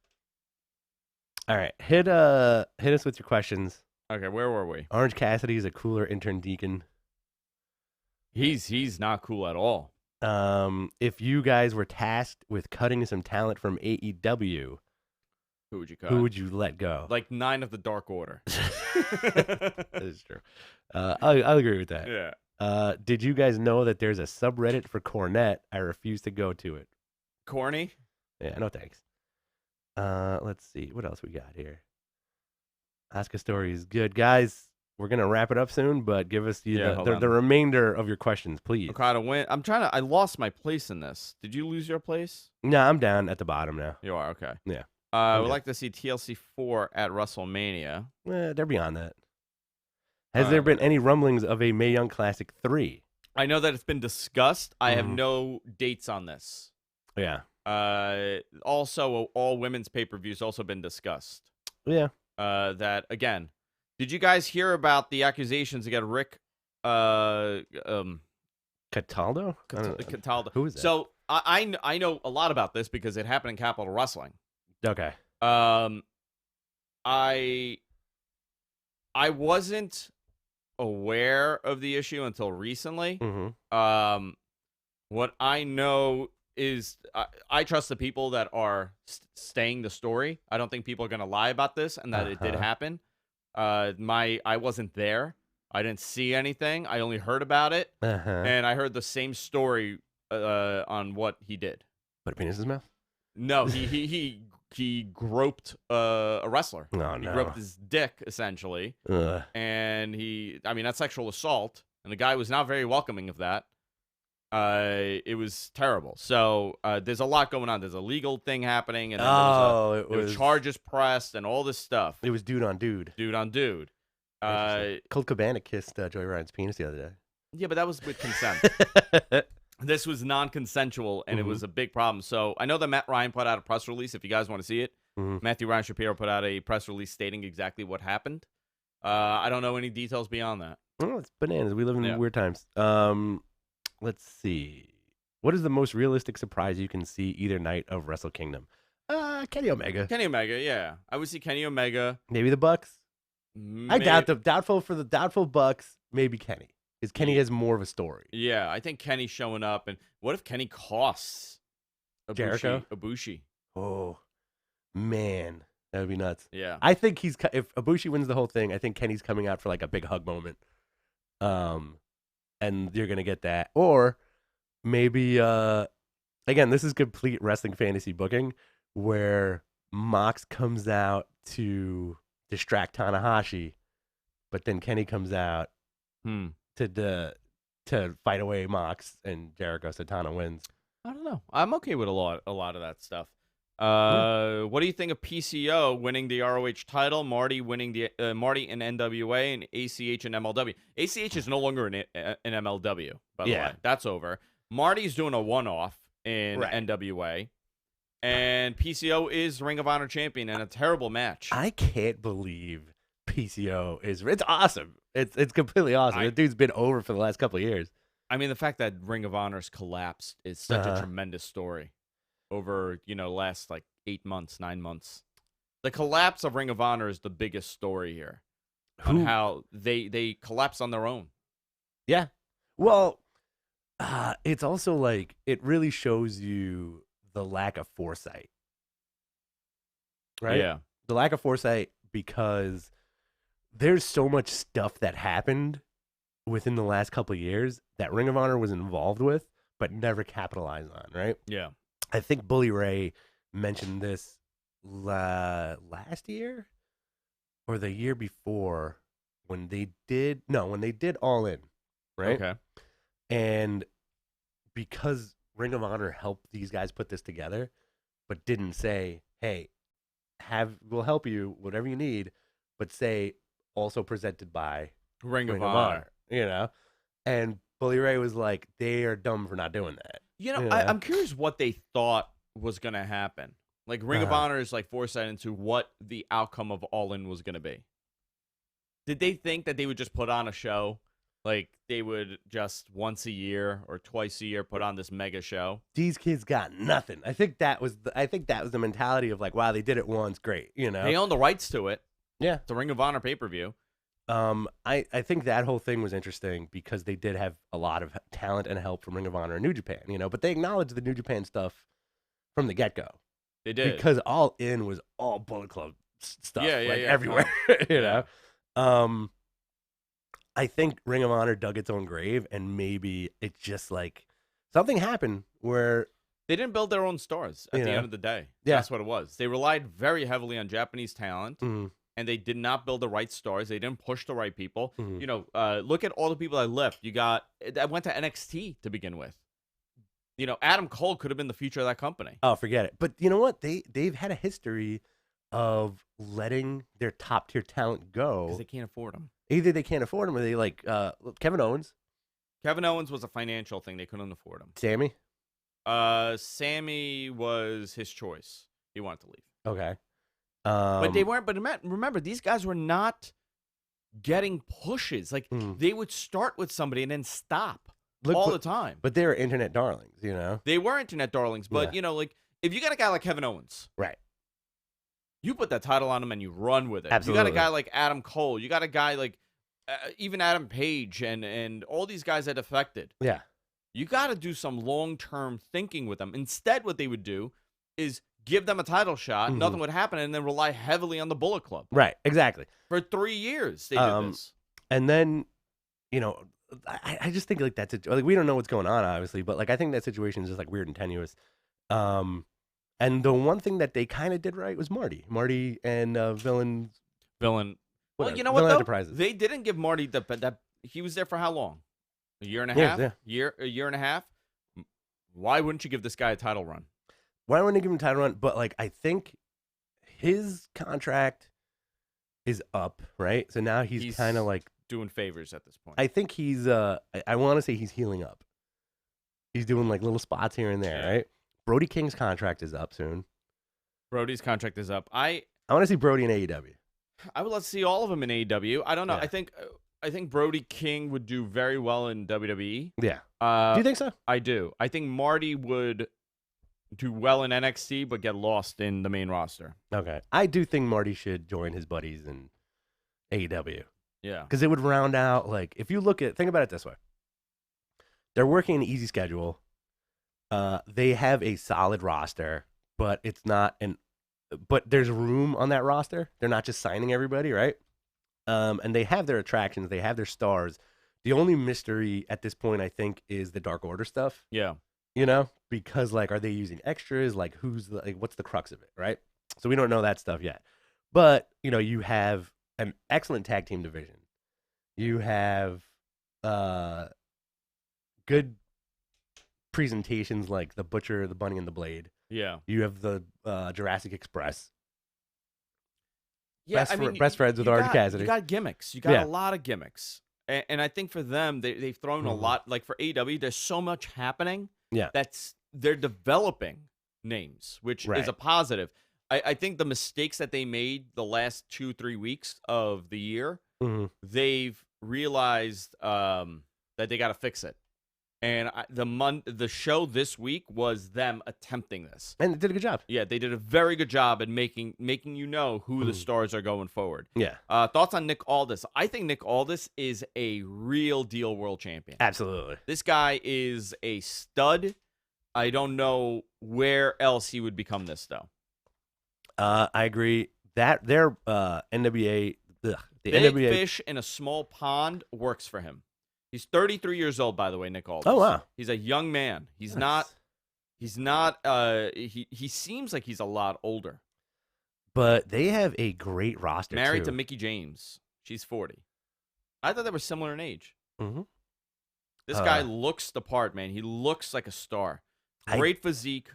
All right, hit us with your questions. Okay, where were we? Orange Cassidy is a cooler intern deacon. He's not cool at all. If you guys were tasked with cutting some talent from AEW, Who would you cut? who would you let go? Like 9 of the Dark Order. That is true. I'll agree with that. Yeah. Did you guys know that there's a subreddit for Cornette? I refuse to go to it. Corny. Yeah, no thanks. Let's see. What else we got here? Ask a story is good. Guys, we're going to wrap it up soon, but give us the remainder of your questions, please. Okada win. I lost my place in this. Did you lose your place? No, I'm down at the bottom now. You are, okay. Yeah. I would like to see TLC 4 at WrestleMania. They're beyond that. Has there been any rumblings of a Mae Young Classic 3? I know that it's been discussed. I have no dates on this. Yeah. Also, all women's pay-per-views also been discussed. Yeah. That, again, did you guys hear about the accusations against Rick Cataldo? Cataldo? Who is that? So, I know a lot about this because it happened in Capital Wrestling. Okay. I wasn't aware of the issue until recently. Mm-hmm. What I know is I trust the people that are saying the story. I don't think people are going to lie about this and that it did happen. I wasn't there. I didn't see anything. I only heard about it. And I heard the same story on what he did. Put a penis in his mouth? No, he groped a wrestler. Oh, no. He groped his dick, essentially. And that's sexual assault. And the guy was not very welcoming of that. It was terrible. So there's a lot going on. There's a legal thing happening. And then there was charges pressed and all this stuff. It was dude on dude. Dude on dude. Colt Cabana kissed Joey Ryan's penis the other day. Yeah, but that was with consent. This was non-consensual, and it was a big problem. So I know that Matt Ryan put out a press release. If you guys want to see it, Matthew Ryan Shapiro put out a press release stating exactly what happened. I don't know any details beyond that. Oh, it's bananas. We live in weird times. Let's see. What is the most realistic surprise you can see either night of WrestleKingdom? Kenny Omega. Kenny Omega, yeah. I would see Kenny Omega. Maybe the Bucks. I doubt the doubtful Bucks. Maybe Kenny. Because Kenny has more of a story. Yeah, I think Kenny's showing up. And what if Kenny costs Ibushi? Oh, man. That would be nuts. Yeah. I think if Ibushi wins the whole thing, I think Kenny's coming out for like a big hug moment. And you're going to get that. Or maybe, again, this is complete wrestling fantasy booking where Mox comes out to distract Tanahashi, but then Kenny comes out to fight away Mox, and Jericho Satana wins. I don't know. I'm okay with a lot of that stuff. What do you think of PCO winning the ROH title, Marty winning the Marty in NWA, and ACH and MLW? ACH is no longer in MLW, by the way. That's over. Marty's doing a one-off in NWA, and PCO is Ring of Honor champion in a terrible match. I can't believe PCO is. It's awesome. It's completely awesome. The dude's been over for the last couple of years. I mean, the fact that Ring of Honor's collapsed is such a tremendous story. Over, last like 8 months, 9 months. The collapse of Ring of Honor is the biggest story here. On how they collapse on their own. Yeah. Well, it's also like, it really shows you the lack of foresight. Right? Yeah. The lack of foresight, because there's so much stuff that happened within the last couple of years that Ring of Honor was involved with, but never capitalized on, right? Yeah. I think Bully Ray mentioned this last year or the year before when they did All In, right? Okay. And because Ring of Honor helped these guys put this together, but didn't say, hey, we'll help you, whatever you need, but say also presented by Ring of Honor. And Bully Ray was like, they are dumb for not doing that. I'm curious what they thought was going to happen. Like, Ring of Honor is like foresight into what the outcome of All In was going to be. Did they think that they would just put on a show Like, they would just once a year or twice a year put on this mega show. These kids got nothing. I think that was the mentality of like, wow, they did it once, great, you know. They own the rights to it. Yeah. The Ring of Honor pay-per-view. I think that whole thing was interesting because they did have a lot of talent and help from Ring of Honor and New Japan, you know, but they acknowledged the New Japan stuff from the get-go. They did. Because All In was all Bullet Club stuff, everywhere, you know. I think Ring of Honor dug its own grave, and maybe it just like something happened where they didn't build their own stars at the end of the day. Yeah. That's what it was. They relied very heavily on Japanese talent, Mhm. and they did not build the right stars. They didn't push the right people. Mhm. You know, look at all the people that left. I went to NXT to begin with. You know, Adam Cole could have been the future of that company. Oh, forget it. But you know what? They've had a history of letting their top tier talent go because they can't afford them. Either they can't afford him or they like Kevin Owens. Kevin Owens was a financial thing. They couldn't afford him. Sammy? Sammy was his choice. He wanted to leave. Okay. But they weren't. But remember, these guys were not getting pushes. Like, they would start with somebody and then stop all the time. But they were internet darlings, you know? They were internet darlings. But, you know, like, if you got a guy like Kevin Owens. Right. You put that title on him and you run with it. Absolutely. You got a guy like Adam Cole. You got a guy like even Adam Page and all these guys that defected. Yeah. You got to do some long-term thinking with them. Instead, what they would do is give them a title shot. Nothing would happen, and then rely heavily on the Bullet Club. Right. Exactly. For 3 years, they did this. And then, you know, I just think like that's like we don't know what's going on, obviously, but like I think that situation is just like weird and tenuous. And the one thing that they kind of did right was Marty and Villain. Well, you know what, though? Enterprises. They didn't give Marty that. He was there for how long? A year and a half? Yeah. A year and a half? Why wouldn't you give this guy a title run? Why wouldn't you give him a title run? But, like, I think his contract is up, right? So now he's kind of, like... doing favors at this point. I think he's... I want to say he's healing up. He's doing, like, little spots here and there, right? Brody King's contract is up soon. Brody's contract is up. I want to see Brody in AEW. I would love to see all of them in AEW. I don't know. Yeah. I think Brody King would do very well in WWE. Yeah. Do you think so? I do. I think Marty would do well in NXT, but get lost in the main roster. Okay. I do think Marty should join his buddies in AEW. Yeah. Because it would round out, like, if you think about it this way. They're working an easy schedule. They have a solid roster, but but there's room on that roster. They're not just signing everybody, right? And they have their attractions. They have their stars. The only mystery at this point, I think, is the Dark Order stuff. Yeah. You know? Because, like, are they using extras? Like, what's the crux of it, right? So we don't know that stuff yet. But, you know, you have an excellent tag team division. You have good presentations like the Butcher, the Bunny, and the Blade. Yeah. You have the Jurassic Express. Yeah, best friends with Orange Cassidy. You got gimmicks. You got a lot of gimmicks. And I think for them, they've thrown a lot. Like for AEW, there's so much happening. Yeah. They're developing names, which is a positive. I think the mistakes that they made the last 2-3 weeks of the year, they've realized that they got to fix it. And the show this week was them attempting this, and they did a good job. Yeah, they did a very good job at making you know who the stars are going forward. Yeah. Thoughts on Nick Aldis? I think Nick Aldis is a real deal world champion. Absolutely. This guy is a stud. I don't know where else he would become this though. I agree that their NWA, the Big NWA fish in a small pond works for him. He's 33 years old, by the way, Nick Aldis. Oh, wow. He's a young man. He's not, he seems like he's a lot older. But they have a great roster, Married to Mickie James. She's 40. I thought they were similar in age. Mm-hmm. This guy looks the part, man. He looks like a star. Great physique.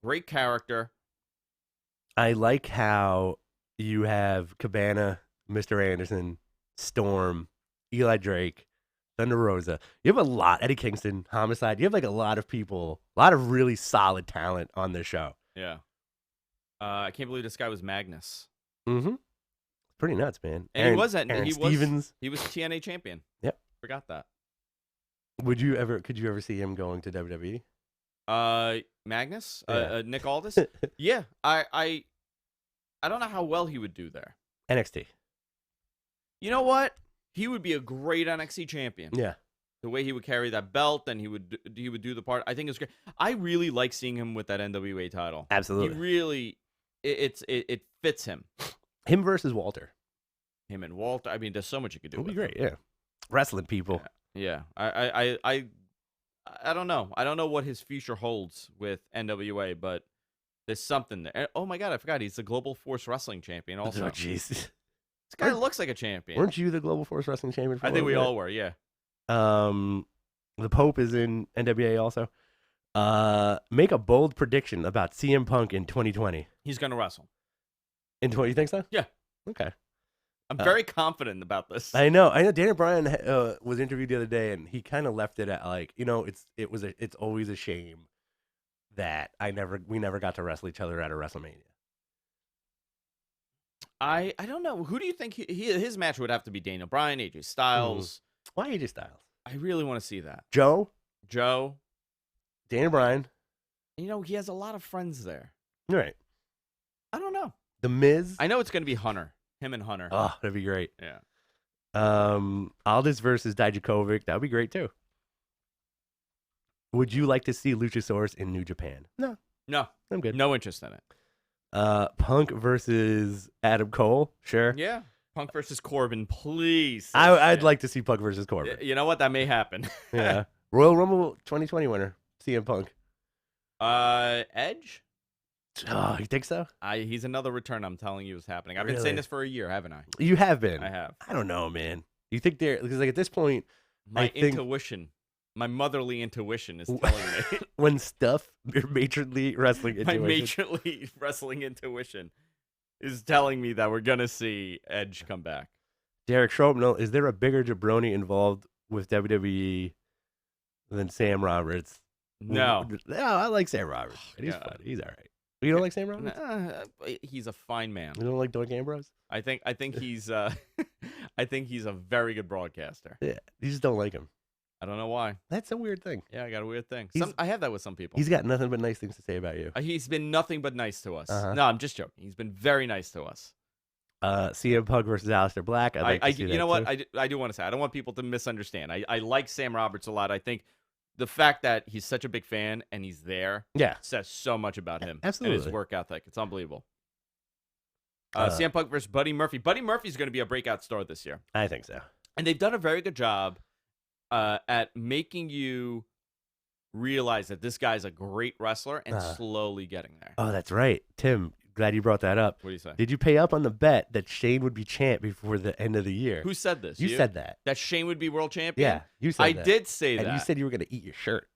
Great character. I like how you have Cabana, Mr. Anderson, Storm, Eli Drake, Thunder Rosa. You have a lot. Eddie Kingston, Homicide. You have like a lot of people, a lot of really solid talent on this show. Yeah. I can't believe this guy was Magnus. Mm-hmm. Pretty nuts, man. And Aaron Stevens. He was TNA champion. Yep. forgot that. Could you ever see him going to WWE? Magnus, Yeah. Nick Aldis. Yeah, I don't know how well he would do there. NXT. You know what? He would be a great NXT champion. Yeah. The way he would carry that belt and he would do the part. I think it's great. I really like seeing him with that NWA title. Absolutely. He really, it fits him. Him versus Walter. Him and Walter. I mean, there's so much you could do. It would be with great. Yeah. Wrestling people. Yeah. I don't know. I don't know what his future holds with NWA, but there's something there. Oh my God, I forgot. He's the Global Force Wrestling champion also. Oh, jeez. This guy looks like a champion. Weren't you the Global Force Wrestling champion? For I think we all were, yeah. The Pope is in NWA also. Make a bold prediction about CM Punk in 2020. He's going to wrestle. You think so? Yeah. Okay. I'm very confident about this. I know. Daniel Bryan was interviewed the other day, and he kind of left it at like, it's always a shame that we never got to wrestle each other at a WrestleMania. I don't know. Who do you think his match would have to be? Daniel Bryan, AJ Styles. Why AJ Styles? I really want to see that. Joe, Daniel Bryan. He has a lot of friends there. All right. I don't know. The Miz. I know it's going to be Hunter. Him and Hunter. Oh, that'd be great. Yeah. Aldis versus Dijakovic. That would be great too. Would you like to see Luchasaurus in New Japan? No, I'm good. No interest in it. Punk versus Adam Cole. Sure. Yeah. Punk versus Corbin, please. I'd like to see Punk versus Corbin. You know what? That may happen. Yeah. Royal Rumble 2020 winner, CM Punk. Edge? Oh, you think so? He's another return. I'm telling you is happening. I've been Really? saying this for a year, haven't I? You have been. I have. I don't know, man. You think because like at this point, My I think intuition, my motherly intuition is telling me. when stuff your matronly wrestling My intuition. matronly wrestling intuition is telling me that we're gonna see Edge come back. Derek Schropnell, is there a bigger jabroni involved with WWE than Sam Roberts? No. I like Sam Roberts. He's God. funny. He's all right. You don't like Sam Roberts? He's a fine man. You don't like Doink Ambrose? I think he's I think he's a very good broadcaster. Yeah, you just don't like him. I don't know why. That's a weird thing. Yeah, I got a weird thing. He's- I have that with some people. He's got nothing but nice things to say about you. He's been nothing but nice to us. Uh-huh. No, I'm just joking. He's been very nice to us. CM Punk versus Aleister Black. I'd like to see that you know what? too. I do want to say, I don't want people to misunderstand. I like Sam Roberts a lot. I think the fact that he's such a big fan and he's there Yeah. says so much about him. Absolutely. And his work ethic. It's unbelievable. Uh, CM Punk versus Buddy Murphy. Buddy Murphy's going to be a breakout star this year. I think so. And they've done a very good job at making you realize that this guy's a great wrestler and slowly getting there. Oh, that's right. Tim, glad you brought that up. What do you say? Did you pay up on the bet that Shane would be champ before the end of the year? Who said this? You said that. That Shane would be world champion? Yeah, you said I that. did say And that. you said you were going to eat your shirt.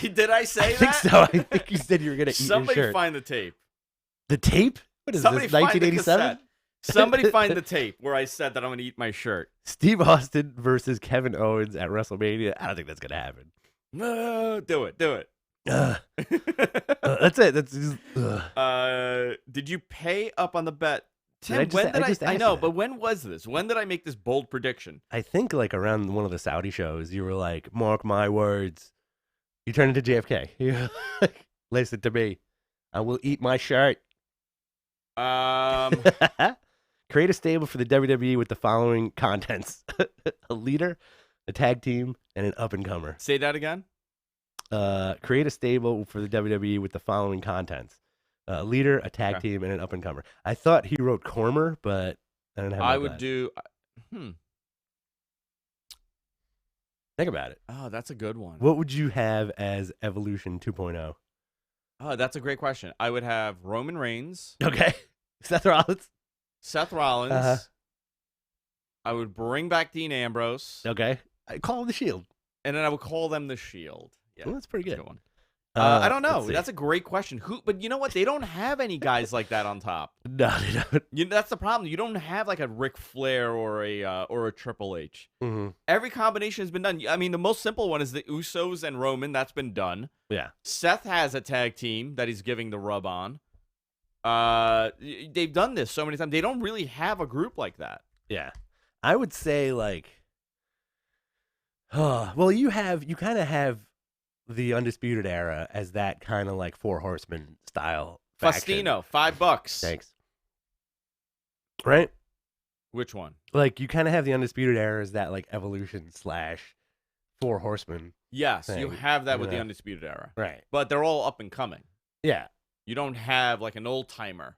Did I say I that? think so. I think you said you were going to eat Somebody your shirt. find the tape. The tape? What is Somebody this, find the 1987? cassette. Somebody find the tape where I said that I'm going to eat my shirt. Steve Austin versus Kevin Owens at WrestleMania. I don't think that's going to happen. Do it. That's it. That's just, Did you pay up on the bet? Tim, I just asked I you know, that. but when was this? When did I make this bold prediction? I think like around one of the Saudi shows, you were like, mark my words. You turned into JFK. You're like, listen to me. I will eat my shirt. Create a stable for the WWE with the following contents. A leader, a tag team, and an up-and-comer. Say that again. Create a stable for the WWE with the following contents. A leader, a tag team, and an up-and-comer. I thought he wrote Cormer, but I don't have I would do... Think about it. Oh, that's a good one. What would you have as Evolution 2.0? Oh, that's a great question. I would have Roman Reigns, Okay. Seth Rollins. Seth Rollins. Uh-huh. I would bring back Dean Ambrose, Okay. I call him the Shield. and then I would call them the Shield. Yeah, Well, that's pretty that's a good. good one. I don't know. let's see. That's a great question. But you know what? They don't have any guys like that on top. No, they don't. That's the problem. You don't have like a Ric Flair or a Triple H. Mm-hmm. Every combination has been done. I mean, the most simple one is the Usos and Roman. That's been done. Yeah. Seth has a tag team that he's giving the rub on. They've done this so many times. They don't really have a group like that. Yeah. I would say, like, Well, you kind of have the Undisputed Era as that kind of like Four Horsemen style faction. Faustino, $5. Thanks. Right? Which one? Like you kind of have the Undisputed Era as that like Evolution / Four Horsemen. Yes, you thing, have that you with the know? Undisputed Era. Right. But they're all up and coming. Yeah. You don't have like an old timer.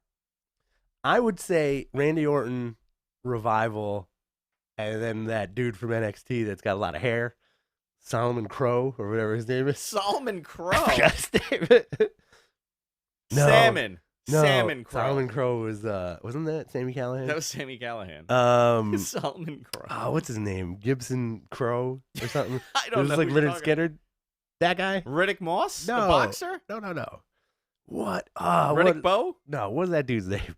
I would say Randy Orton, Revival, and then that dude from NXT that's got a lot of hair, Solomon Crow or whatever his name is. Solomon Crow. I forgot his name. No. Salmon. No, Salmon Crow. Solomon Crow was wasn't that Sammy Callahan? That was Sammy Callahan. Solomon Crow. Oh, what's his name? Gibson Crow or something? I It don't was know. like who you're Leonard talking Skinner. That guy? about. Riddick Moss? No. The boxer? No. What? Riddick Bowe? No, what is that dude's name?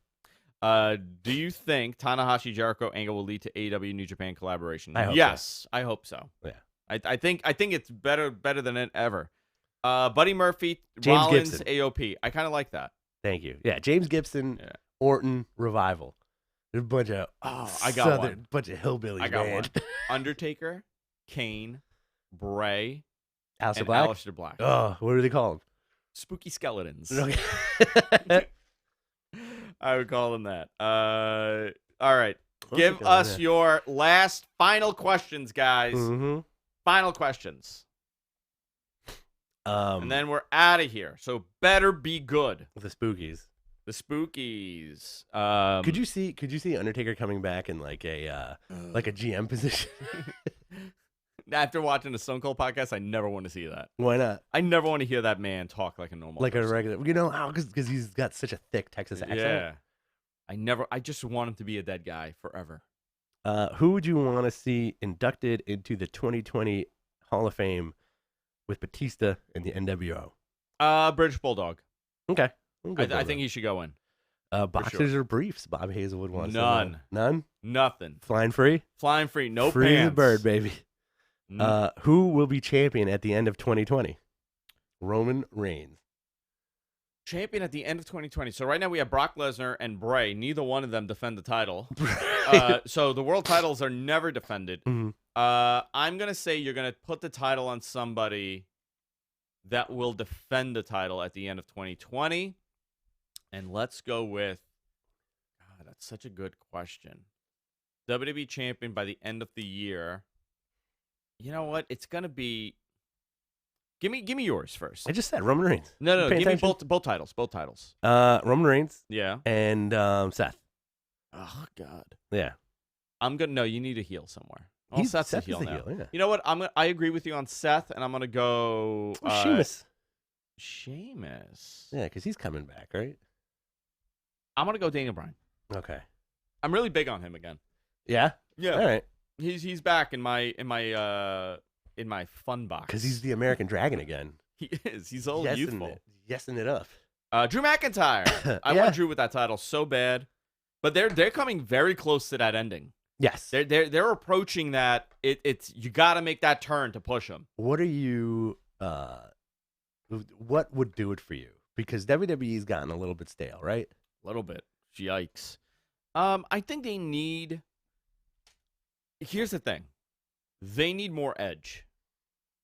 Do you think Tanahashi Jericho angle will lead to AEW New Japan collaboration? I hope yes, I hope so. Yeah. I think it's better than it ever. Buddy Murphy, James Rollins, Gibson. AOP. I kind of like that. Thank you. Yeah, James Gibson, Yeah. Orton, Revival. There's a bunch of I got Southern, one. bunch of hillbillies. I got man. one. Undertaker, Kane, Bray, Aleister and Black. Aleister Black. Oh, what do they call him? Spooky skeletons. Okay. I would call them that. All right. What's Give it called? us your final questions, guys. Mm-hmm. Final questions. And then we're out of here. So better be good. the Spookies. The Spookies. Could you see Undertaker coming back in like a GM position? After watching the Stone Cold podcast, I never want to see that. Why not? I never want to hear that man talk like a normal Like a person. regular, because he's got such a thick Texas accent. Yeah. I just want him to be a dead guy forever. Who would you want to see inducted into the 2020 Hall of Fame with Batista and the NWO? British Bulldog. Okay. I think he should go in. Boxers or briefs? Bob Hazelwood wants to know. None. None? Nothing. Flying free? Flying free. No free pants. as a bird, baby. Mm. Who will be champion at the end of 2020? Roman Reigns. Champion at the end of 2020. So right now we have Brock Lesnar and Bray. Neither one of them defend the title. So the world titles are never defended. Mhm. I'm going to say you're going to put the title on somebody that will defend the title at the end of 2020. And let's go with, God, that's such a good question. WWE champion by the end of the year. You know what? It's going to be, give me yours first. I just said Roman Reigns. No, You paying give me attention? both titles. Roman Reigns Yeah. and Seth. Oh God. Yeah. I'm gonna no. You need a heel somewhere. Well, Seth's a Seth heel is now. yeah. You know what? I agree with you on Seth, and I'm gonna go Sheamus. Sheamus. Yeah, because he's coming back, right? I'm gonna go Daniel Bryan. Okay. I'm really big on him again. Yeah. Yeah. All right. He's back in my fun box. Because he's the American Dragon again. He is. He's all Yesing youthful. it up. Drew McIntyre. I Yeah. want Drew with that title so bad, but they're coming very close to that ending. Yes. They're approaching that. It's you got to make that turn to push them. What are you? What would do it for you? Because WWE's gotten a little bit stale, right? A little bit. Yikes. I think they need. Here's the thing. They need more edge.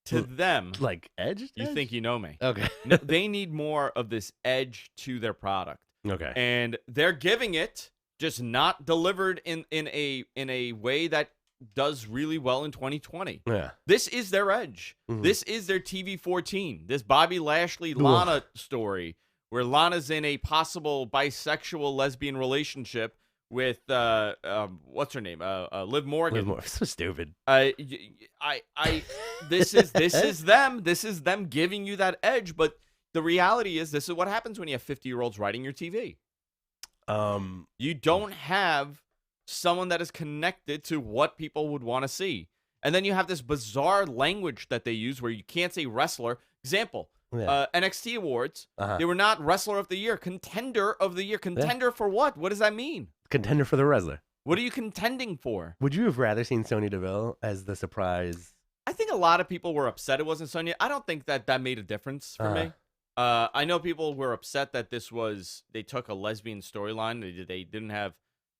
To them, Like Edge? you think you know me. Okay. No, they need more of this edge to their product, Okay. and they're giving it, just not delivered in a way that does really well in 2020. Yeah. This is their edge. Mhm. This is their TV-14. This Bobby Lashley Lana story, where Lana's in a possible bisexual lesbian relationship with what's her name? Liv Morgan. Liv Morgan. So stupid. This is them. This is them giving you that edge. But the reality is, this is what happens when you have 50-year-olds writing your TV. You don't have someone that is connected to what people would want to see. And then you have this bizarre language that they use where you can't say wrestler. Example, Yeah. NXT Awards. Uh-huh. They were not Wrestler of the Year. Contender of the Year. Contender for what? What does that mean? Contender for the wrestler. What are you contending for? Would you have rather seen Sonya Deville as the surprise? I think a lot of people were upset it wasn't Sonya. I don't think that made a difference for me. I know people were upset that they took a lesbian storyline. They didn't have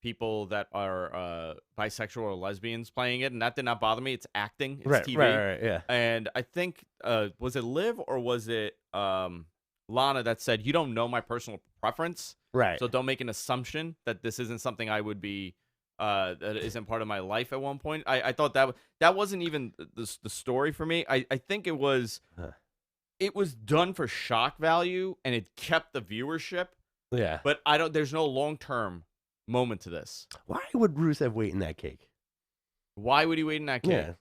people that are bisexual or lesbians playing it, and that did not bother me. It's acting, it's Right, TV. right, yeah. And I think was it Liv or was it Lana that said, "You don't know my personal preference, Right. so don't make an assumption that this isn't something I would be that isn't part of my life." At one point, I thought that wasn't even the story for me. I think it was done for shock value, and it kept the viewership. Yeah. But there's no long-term moment to this. Why would Rusev wait in that cake? Why would he wait in that cake? Yeah.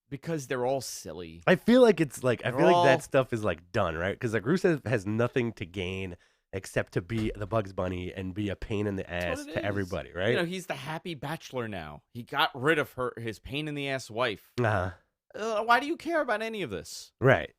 Because they're all silly. I feel like that stuff is like done, right? Because like Rusev has nothing to gain except to be the Bugs Bunny and be a pain in the ass to everybody, right? You know, he's the happy bachelor now. He got rid of his pain in the ass wife. Why do you care about any of this? Right.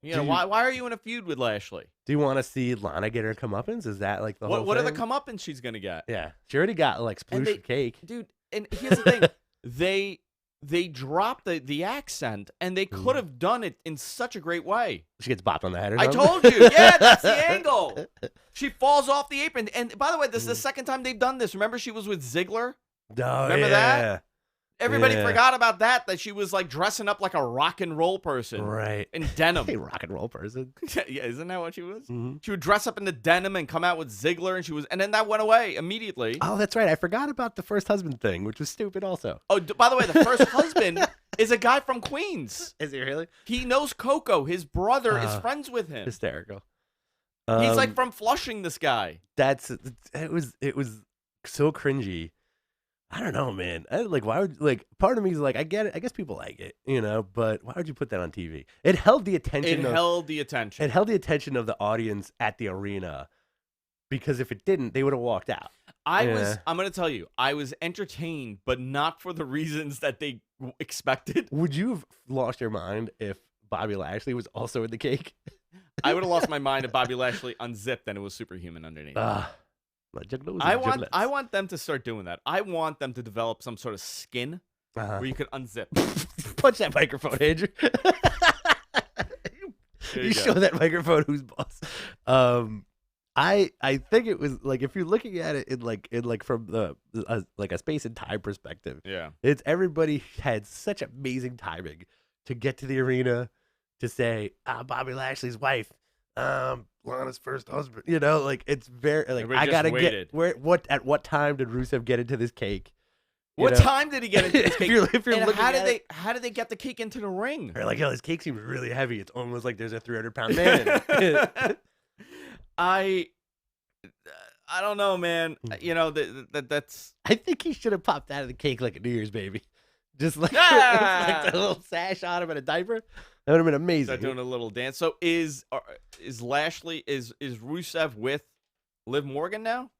You know, why are you in a feud with Lashley? Do you want to see Lana get her comeuppance? Is that like the whole What thing? are the comeuppance she's gonna get? Yeah, she already got like sploosh cake, dude. And here's the thing: they dropped the accent, and they could have done it in such a great way. She gets bopped on the head. Or I something? told you, yeah, that's the angle. She falls off the apron, and by the way, this is the second time they've done this. Remember, she was with Ziggler. Oh, Remember that? Everybody forgot about that she was like dressing up like a rock and roll person. Right. In denim. A rock and roll person. Yeah, isn't that what she was? Mm-hmm. She would dress up in the denim and come out with Ziggler, and then that went away immediately. Oh, that's right. I forgot about the first husband thing, which was stupid also. Oh, by the way, the first husband is a guy from Queens. Is he really? He knows Coco. His brother is friends with him. Hysterical. He's like from Flushing, this guy. It was so cringy. I don't know, man. Why would part of me is like, I get it. I guess people like it, you know, but why would you put that on TV? It held the attention. It held the attention of the audience at the arena, because if it didn't, they would have walked out. I'm going to tell you, I was entertained, but not for the reasons that they expected. Would you have lost your mind if Bobby Lashley was also in the cake? I would have lost my mind if Bobby Lashley unzipped and it was Superhuman underneath. I want them to start doing that. I want them to develop some sort of skin where you could unzip. Punch that microphone, Andrew. You show that microphone who's boss. I think it was like, if you're looking at it in from the a space and time perspective. Yeah, it's everybody had such amazing timing to get to the arena to say, Bobby Lashley's wife. Lana's first husband, you know, like it's very like I gotta get at what time did Rusev get into this cake? What time did he get into this cake? if you're looking how did they get the cake into the ring? Or like, yo, this cake seems really heavy. It's almost like there's a 300-pound man in it. I don't know, man. You know that's. I think he should have popped out of the cake like a New Year's baby, just like like the little sash on him and a diaper. That would have been amazing. Start doing a little dance. So is Lashley is Rusev with Liv Morgan now?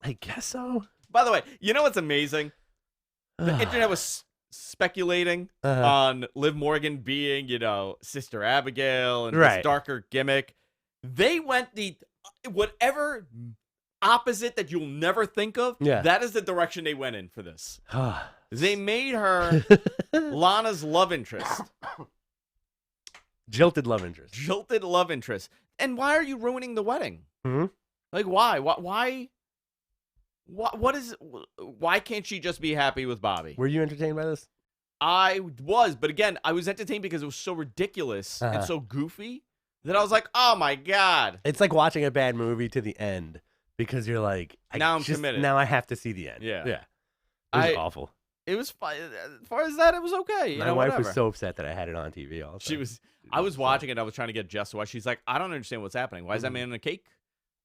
I guess so. By the way, you know what's amazing? The internet was speculating on Liv Morgan being, you know, Sister Abigail and this darker gimmick. They went the whatever opposite that you'll never think of. Yeah. That is the direction they went in for this. They made her Lana's love interest. Jilted love interest. And why are you ruining the wedding? Mm-hmm. Like, why? Why can't she just be happy with Bobby? Were you entertained by this? I was, but again, I was entertained because it was so ridiculous and so goofy that I was like, oh my God. It's like watching a bad movie to the end because you're like, I'm committed. Now I have to see the end. Yeah. It was awful. It was fine. As far as that, it was okay. My wife was so upset that I had it on TV also. I was watching it. I was trying to get Jess to watch. She's like, I don't understand what's happening. Why is that man in a cake?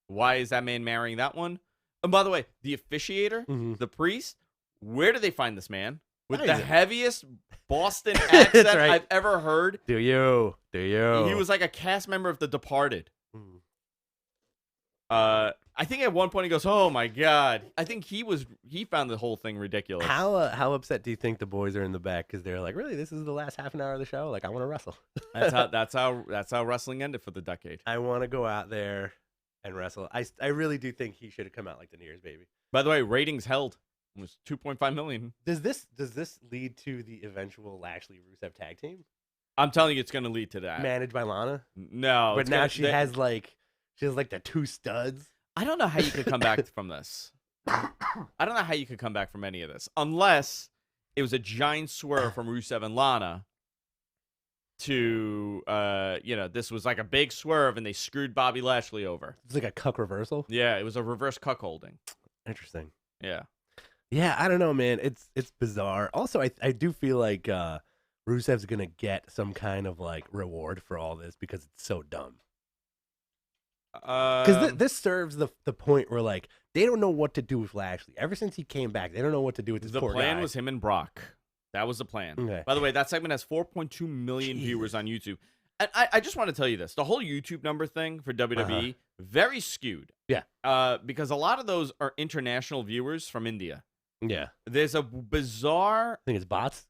Why is that man marrying that one? And by the way, the officiator, the priest, where did they find this man? With the heaviest Boston accent I've ever heard. Do you? He was like a cast member of The Departed. I think at one point he goes, "Oh my God!" I think he found the whole thing ridiculous. How upset do you think the boys are in the back because they're like, "Really, this is the last half an hour of the show? Like, I want to wrestle." That's how wrestling ended for the decade. I want to go out there and wrestle. I really do think he should have come out like the New Year's baby. By the way, ratings held. It was 2.5 million. Does this lead to the eventual Lashley Rusev tag team? I'm telling you, it's going to lead to that. Managed by Lana? No, but now she has like the two studs. I don't know how you could come back from this. I don't know how you could come back from any of this unless it was a giant swerve from Rusev and Lana to, this was like a big swerve and they screwed Bobby Lashley over. It's like a cuck reversal. Yeah, it was a reverse cuckolding. Interesting. Yeah. Yeah, I don't know, man. It's bizarre. Also, I do feel like Rusev's gonna get some kind of like reward for all this because it's so dumb. Because this serves the point where like they don't know what to do with Lashley. Ever since he came back, they don't know what to do with this poor guy. The plan was him and Brock. That was the plan. Okay. By the way, that segment has 4.2 million viewers on YouTube. And I just want to tell you this. The whole YouTube number thing for WWE, very skewed. Yeah. Because a lot of those are international viewers from India. Yeah. There's a bizarre... I think it's bots.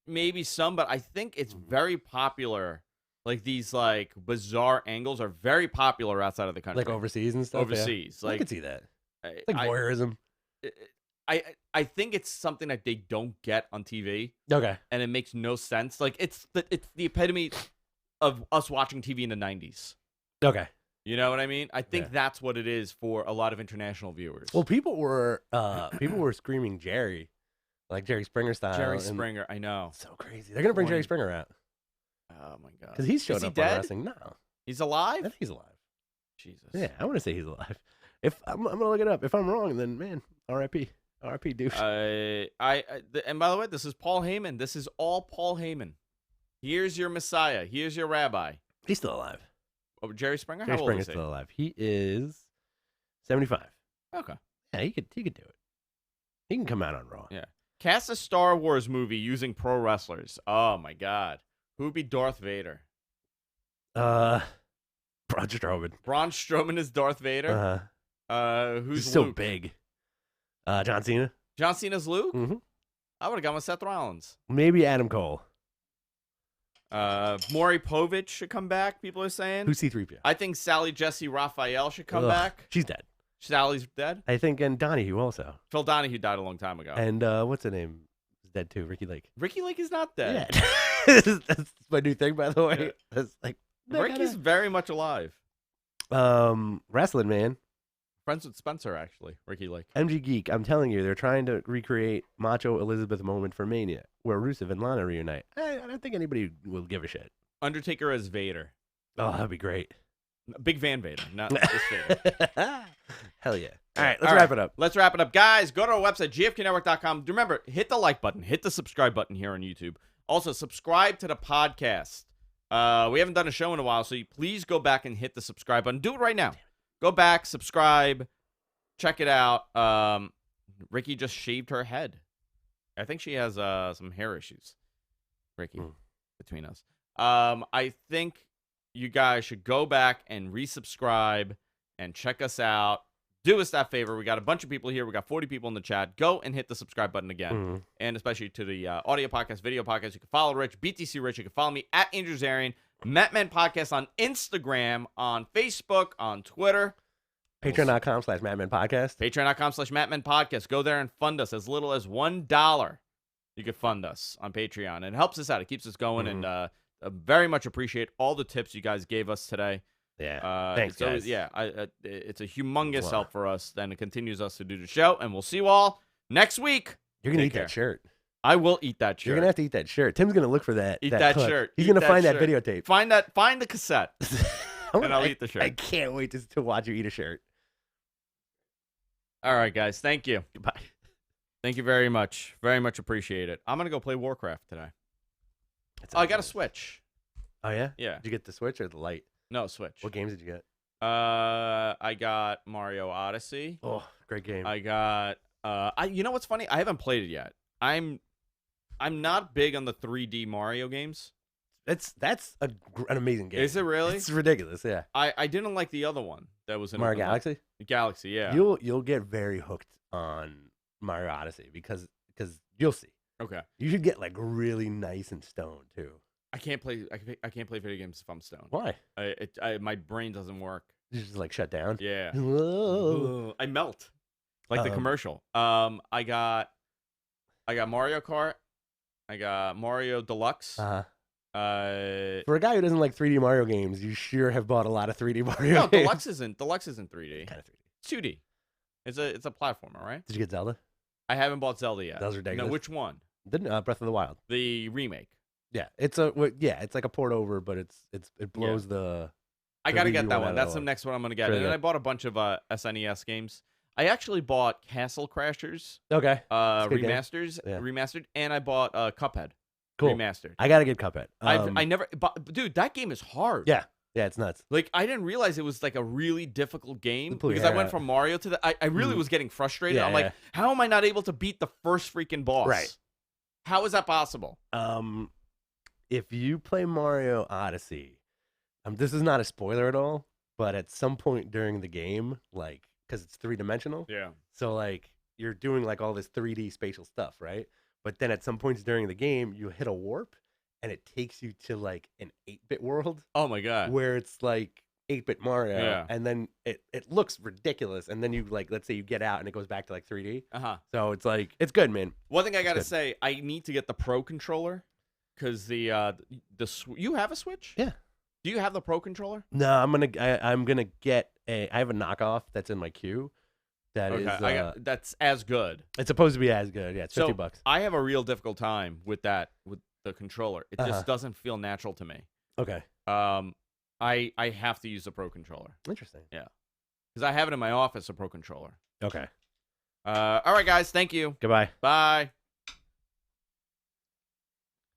Maybe some, but I think it's very popular. Like, these, like, bizarre angles are very popular outside of the country. Like overseas and stuff? Overseas. Yeah. Like, I could see that. It's like voyeurism. I think it's something that they don't get on TV. Okay. And it makes no sense. Like, it's the epitome of us watching TV in the 90s. Okay. You know what I mean? I think that's what it is for a lot of international viewers. Well, people were screaming Jerry, like Jerry Springer style. Jerry Springer, I know. So crazy. They're gonna bring Jerry Springer out. Oh my god. Because he's showed up dead? on wrestling. No, he's alive. I think he's alive. Jesus. Yeah, I want to say he's alive. If I'm gonna look it up. If I'm wrong, then man, R.I.P. R.I.P. Dude. And by the way, this is Paul Heyman. This is all Paul Heyman. Here's your Messiah. Here's your Rabbi. He's still alive. Oh, Jerry Springer? Jerry How old Springer's is he? still alive. He is 75. Okay. Yeah, he could do it. He can come out on Raw. Yeah. Cast a Star Wars movie using pro wrestlers. Oh my God. Who would be Darth Vader? Braun Strowman. Braun Strowman is Darth Vader. Who's He's so Luke? big. John Cena. John Cena's Luke? Mm-hmm. I would have gone with Seth Rollins. Maybe Adam Cole. Maury Povich should come back, people are saying. Who's C-3PO? I think Sally Jesse Raphael should come back. She's dead. Sally's dead? I think, and Donahue also. Phil Donahue died a long time ago. And what's her name? Is dead too. Ricky Lake. Ricky Lake is not dead. Yeah. That's my new thing, by the way. Yeah. That's like Ricky's very much alive. Wrestling, man. Friends with Spencer, actually. Ricky Lake. MG Geek, I'm telling you, they're trying to recreate Macho Elizabeth moment for Mania, where Rusev and Lana reunite. I don't think anybody will give a shit. Undertaker as Vader. Oh, that'd be great. Big Van Vader, not this Vader. Hell yeah. All right, let's wrap it up. Let's wrap it up. Guys, go to our website, gfknetwork.com. Remember, hit the like button. Hit the subscribe button here on YouTube. Also, subscribe to the podcast. We haven't done a show in a while, so please go back and hit the subscribe button. Do it right now. Go back, subscribe, check it out. Ricky just shaved her head. I think she has some hair issues, Ricky, between us. I think you guys should go back and resubscribe and check us out. Do us that favor. We got a bunch of people here. We got 40 people in the chat. Go and hit the subscribe button again. And especially to the audio podcast, video podcast. You can follow Rich, BTC Rich. You can follow me at Andrew Zarian, Matman Podcast on Instagram, on Facebook, on Twitter. Patreon.com/Matman Podcast. Patreon.com/Matman Podcast. Go there and fund us as little as $1. You can fund us on Patreon. And it helps us out. It keeps us going. And I very much appreciate all the tips you guys gave us today. Yeah. Thanks, guys. It's a humongous help for us. Then it continues us to do the show. And we'll see you all next week. You're going to eat that shirt. I will eat that shirt. You're going to have to eat that shirt. Tim's going to look for that. Eat that clip. shirt. He's going to find that videotape. Find the cassette. And I'll eat the shirt. I can't wait to watch you eat a shirt. All right, guys. Thank you. Goodbye. Thank you very much. Very much appreciate it. I'm going to go play Warcraft today. I got a Switch. Oh, yeah? Yeah. Did you get the Switch or the Lite? No, Switch. What games did you get? I got Mario Odyssey. Oh, great game. I got you know what's funny? I haven't played it yet. I'm not big on the 3D Mario games. That's an amazing game. Is it really? It's ridiculous, yeah. I didn't like the other one that was in Mario Galaxy? Galaxy, yeah. You'll get very hooked on Mario Odyssey because you'll see. Okay. You should get like really nice and stoned too. I can't play video games if I'm stoned. Why? My brain doesn't work. You just like shut down. Yeah. Whoa. I melt. Like the commercial. I got Mario Kart. I got Mario Deluxe. For a guy who doesn't like 3D Mario games, you sure have bought a lot of 3D Mario games. Deluxe isn't 3D. Kind of 3D. It's 2D. It's a platformer, right? Did you get Zelda? I haven't bought Zelda yet. That was ridiculous. No, which one? Breath of the Wild. The remake. Yeah, it's like a port over, but it blows the. I gotta get that one one. out of That's the the next one I'm gonna get. Really And then good. I bought a bunch of SNES games. I actually bought Castle Crashers Okay. a good game. remastered, and I bought Cuphead Cool. remastered. I gotta get Cuphead. I never, dude, that game is hard. Yeah, it's nuts. Like I didn't realize it was like a really difficult game Pull your because I hair went out. from Mario to the. I really was getting frustrated. Yeah, I'm like, how am I not able to beat the first freaking boss? Right. How is that possible? If you play Mario Odyssey, this is not a spoiler at all, but at some point during the game, like, because it's 3-dimensional, Yeah. so like you're doing like all this 3D spatial stuff, right? But then at some points during the game, you hit a warp, and it takes you to like an 8-bit world Oh my god. where it's like 8-bit Mario, Yeah. and then it looks ridiculous, and then you like, let's say you get out and it goes back to like 3D. So it's like, it's good, man. One thing I gotta good. say, I need to get the Pro controller because you have a Switch? Yeah. Do you have the Pro controller? No, I'm gonna get I have a knockoff that's in my queue. That is that's as good. it's supposed to be as good. Yeah, it's $50. I have a real difficult time with the controller. It just doesn't feel natural to me. Okay. I have to use the Pro controller. Interesting. Yeah. Because I have it in my office, a Pro controller. Okay. All right, guys. Thank you. Goodbye. Bye.